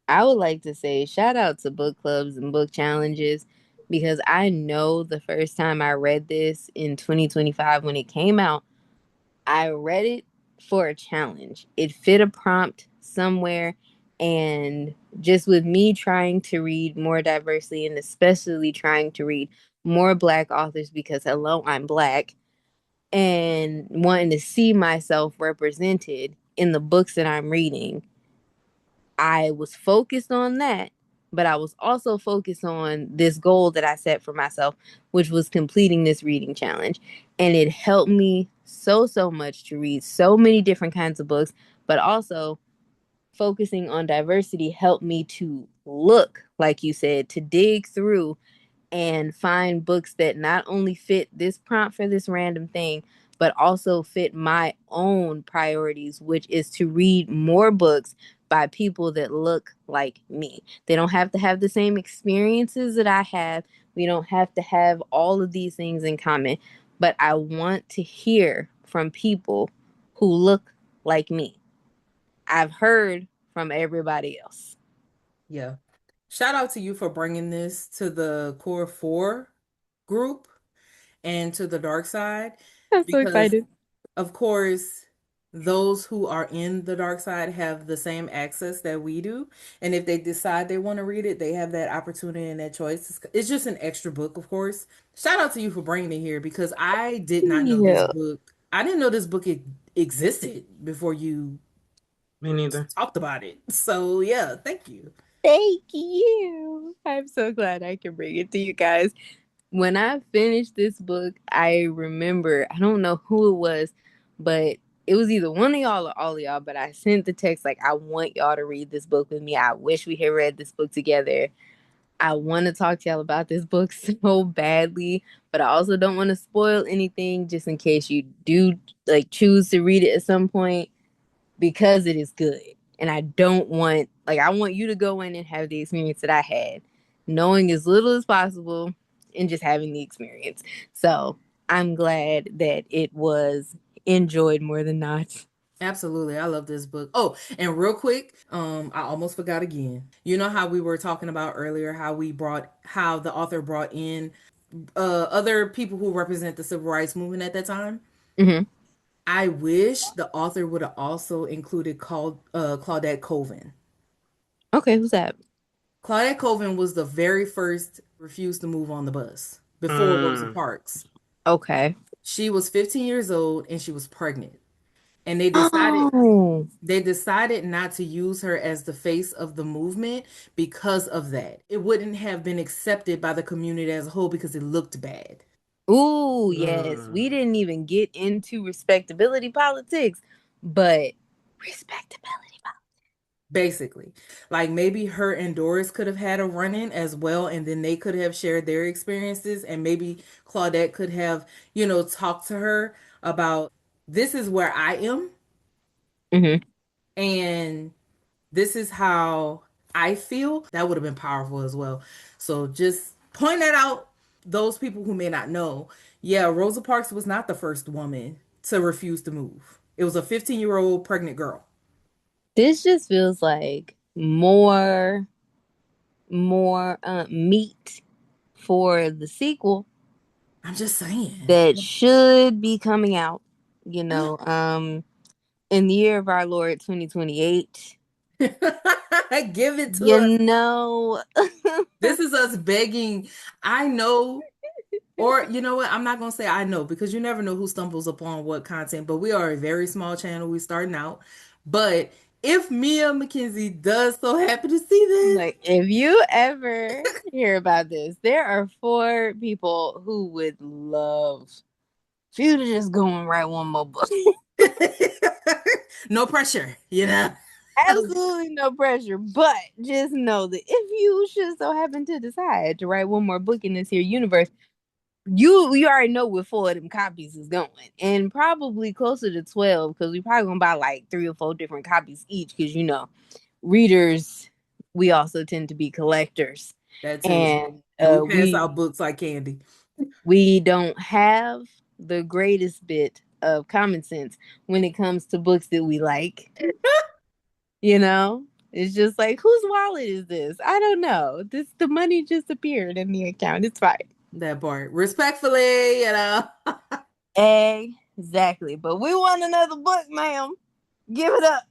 I would like to say shout out to book clubs and book challenges because I know the first time I read this in 2025 when it came out, I read it for a challenge. It fit a prompt somewhere. And just with me trying to read more diversely and especially trying to read more Black authors because, hello, I'm Black, and wanting to see myself represented in the books that I'm reading, I was focused on that, but I was also focused on this goal that I set for myself, which was completing this reading challenge. And it helped me so, so much to read so many different kinds of books, but also focusing on diversity helped me to look, like you said, to dig through and find books that not only fit this prompt for this random thing, but also fit my own priorities, which is to read more books by people that look like me. They don't have to have the same experiences that I have. We don't have to have all of these things in common, but I want to hear from people who look like me. I've heard from everybody else. Yeah. Shout out to you for bringing this to the Core 4 group and to the dark side I'm so because, excited. of course, those who are in the dark side have the same access that we do. And if they decide they want to read it, they have that opportunity and that choice. It's just an extra book, of course. Shout out to you for bringing it here because I did not know this Yeah. book. I didn't know this book existed before you Me neither. talked about it. So, yeah, thank you. Thank you. I'm so glad I can bring it to you guys. When I finished this book, I remember, I don't know who it was, but it was either one of y'all or all of y'all, but I sent the text like, I want y'all to read this book with me. I wish we had read this book together. I want to talk to y'all about this book so badly, but I also don't want to spoil anything just in case you do like choose to read it at some point. because it is good. And I don't want, like, I want you to go in and have the experience that I had, knowing as little as possible and just having the experience. So I'm glad that it was enjoyed more than not. Absolutely. I love this book. Oh, and real quick, I almost forgot again. You know how we were talking about earlier how the author brought in other people who represent the civil rights movement at that time? Mm-hmm. I wish the author would have also included Claudette Colvin. Okay, who's that? Claudette Colvin was the very first refused to move on the bus before Rosa Mm. Parks. Okay. She was 15 years old and she was pregnant. And Oh, they decided not to use her as the face of the movement because of that. It wouldn't have been accepted by the community as a whole because it looked bad. ooh, yes. We Mm. didn't even get into respectability politics, but respectability politics. Basically, like maybe her and Doris could have had a run-in as well, and then they could have shared their experiences, and maybe Claudette could have, talked to her about this is where I am, Mm-hmm. and this is how I feel. That would have been powerful as well. So just point that out, those people who may not know. Yeah, Rosa Parks was not the first woman to refuse to move. It was a 15-year-old pregnant girl. This just feels like more meat for the sequel I'm just saying. that should be coming out, you know, in the year of our Lord 2028. Give it to You us. know, This is us begging. I know, or you know what? I'm not gonna say I know because you never know who stumbles upon what content. But we are a very small channel. We starting out. But if Mia McKenzie does so happen to see this, like if you ever hear about this, there are 4 people who would love for you to just go and write one more book. no pressure, you know. Absolutely no pressure, but just know that if you should so happen to decide to write one more book in this here universe, you already know where 4 of them copies is going, and probably closer to 12 because we probably gonna buy like 3 or 4 different copies each because readers, we also tend to be collectors, That too. and And we pass out books like candy. we don't have the greatest bit of common sense when it comes to books that we like. You know, it's just like, whose wallet is this? I don't know. The money just appeared in the account. It's fine. That part. Respectfully, you know. Exactly. But we want another book, ma'am. Give it up.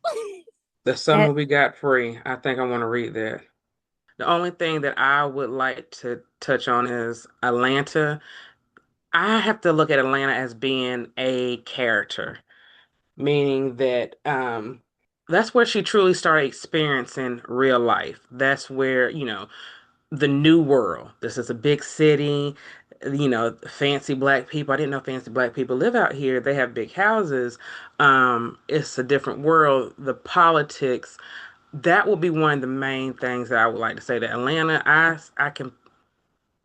The Eh, summer we got free. I think I want to read that. The only thing that I would like to touch on is Atlanta. I have to look at Atlanta as being a character, meaning that that's where she truly started experiencing real life. That's where, the new world. This is a big city, fancy black people. I didn't know fancy black people live out here. They have big houses. It's a different world. The politics, that will be one of the main things that I would like to say that Atlanta,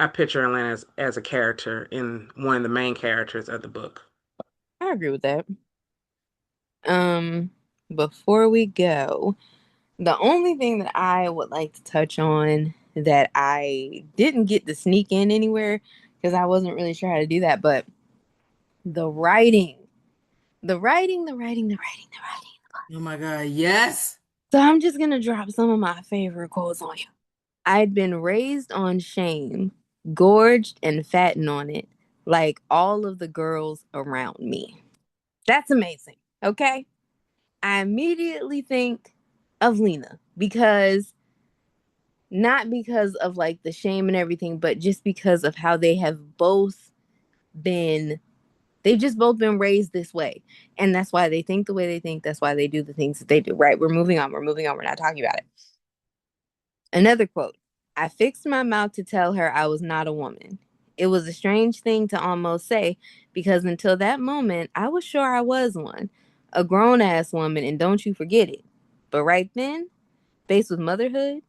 I picture Atlanta as a character in one of the main characters of the book. I agree with that. Um, before we go, the only thing that I would like to touch on that I didn't get to sneak in anywhere because I wasn't really sure how to do that, but the writing, the writing. Oh my God, yes. So I'm just gonna drop some of my favorite quotes on you. I'd been raised on shame, gorged and fattened on it, like all of the girls around me. That's amazing. Okay. I immediately think of Lena because not because of like the shame and everything, but just because of how been they've just both been raised this way. And that's why they think the way they think. That's why they do the things that they do. Right. We're moving on. We're moving on. We're not talking about it. Another quote. I fixed my mouth to tell her I was not a woman. It was a strange thing to almost say because until that moment, I was sure I was one. A grown ass woman, and don't you forget it. But right then, faced with motherhood,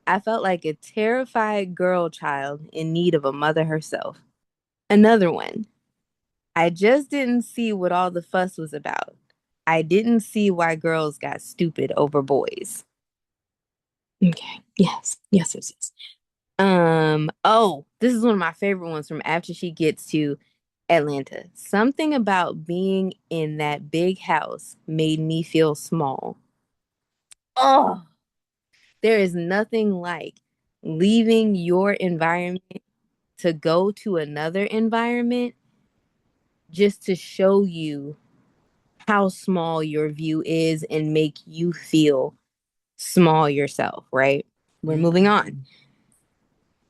I felt like a terrified girl child in need of a mother herself. Another one. I just didn't see what all the fuss was about. I didn't see why girls got stupid over boys. Okay. Yes. Yes, yes, yes. Oh, this is one of my favorite ones from after she gets to Atlanta. Something about being in that big house made me feel small. Oh, there is nothing like leaving your environment to go to another environment just to show you how small your view is and make you feel small yourself, right? We're moving on.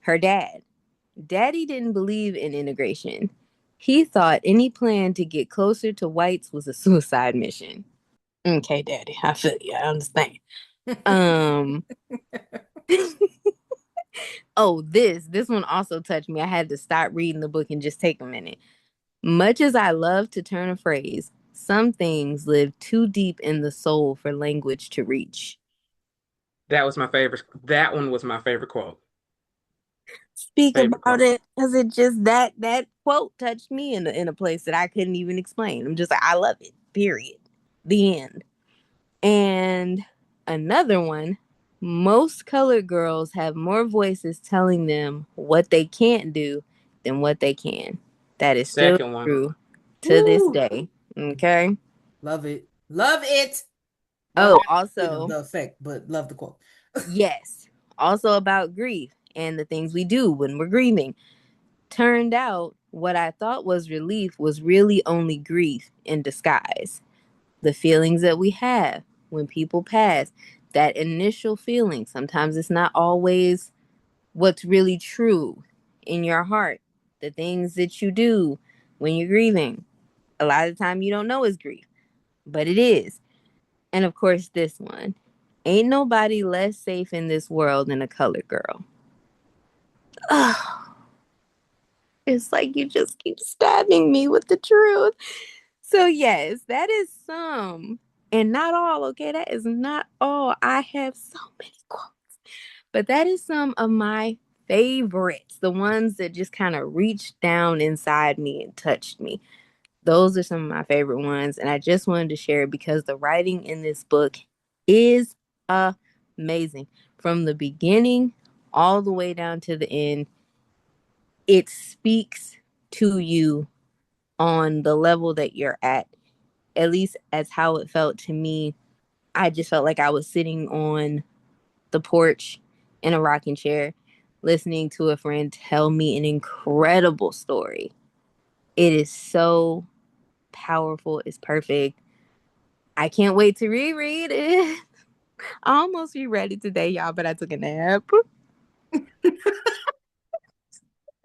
Her dad. Daddy didn't believe in integration. He thought any plan to get closer to whites was a suicide mission. Okay, Daddy, I feel you. I understand. Um, oh, this one also touched me. I had to stop reading the book and just take a minute. Much as I love to turn a phrase, some things live too deep in the soul for language to reach. That was my favorite. That one was my favorite quote. Speak Favorite about quote. it, because it just that quote touched me in a place that I couldn't even explain. I'm just like, I love it. Period. The end. And another one, most colored girls have more voices telling them what they can't do than what they can. That is still Second one. true to this Woo! day. Okay. Love it. Love it. Well, Oh, not, also, the effect, but love the quote. yes, also about grief and the things we do when we're grieving. Turned out what I thought was relief was really only grief in disguise. The feelings that we have when people pass, that initial feeling, sometimes it's not always what's really true in your heart. The things that you do when you're grieving, a lot of the time you don't know is grief, but it is. And of course, this one, ain't nobody less safe in this world than a colored girl. Ugh, it's like you just keep stabbing me with the truth. So yes, that is some, and not all, okay? That is not all. I have so many quotes, but that is some of my favorites, the ones that just kind of reached down inside me and touched me. Those are some of my favorite ones, and I just wanted to share it because the writing in this book is amazing. From the beginning all the way down to the end, it speaks to you on the level that you're at least as how it felt to me. I just felt like I was sitting on the porch in a rocking chair, listening to a friend tell me an incredible story. It is so powerful. It's perfect. I can't wait to reread it. I almost reread it today, y'all, but I took a nap.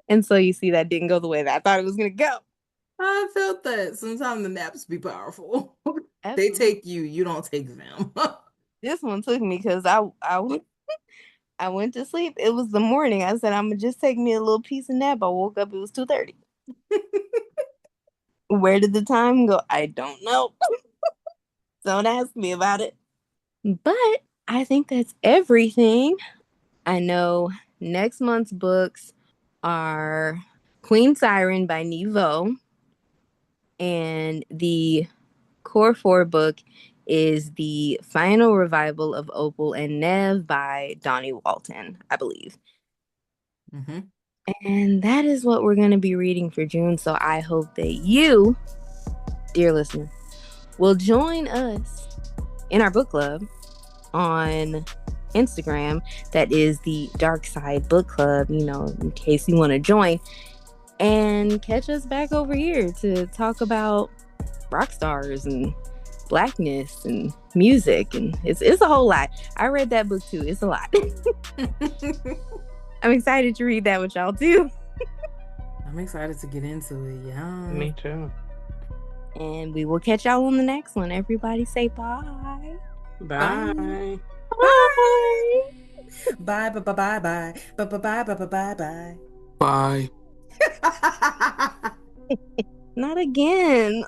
And so you see, that didn't go the way that I thought it was going to go. I felt that. Sometimes the naps be powerful. They Absolutely. take you, you don't take them. This one took me because I went to sleep. It was the morning. I said, I'm going to just take me a little piece of nap. I woke up, it was 2:30. Where did the time go? I don't know. Don't ask me about it. But I think that's everything. I know next month's books are Queen Siren by Nevo, and the core four book is the final revival of Opal and Nev by Donnie Walton, I believe. Mm-hmm. And that is what we're going to be reading for June. So I hope that you, dear listener, will join us in our book club on Instagram. That is the Dark Side Book Club, in case you want to join. And catch us back over here to talk about rock stars and blackness and music. And it's a whole lot. I read that book too. It's a lot. I'm excited to read that with y'all too. I'm excited to get into it. Yeah. Me too. And we will catch y'all on the next one. Everybody say bye. Bye. Bye. Bye. Bye. Bye. Bye. Bye. Bye. Bye. Bye. Bye. Bye. Bye. Not again.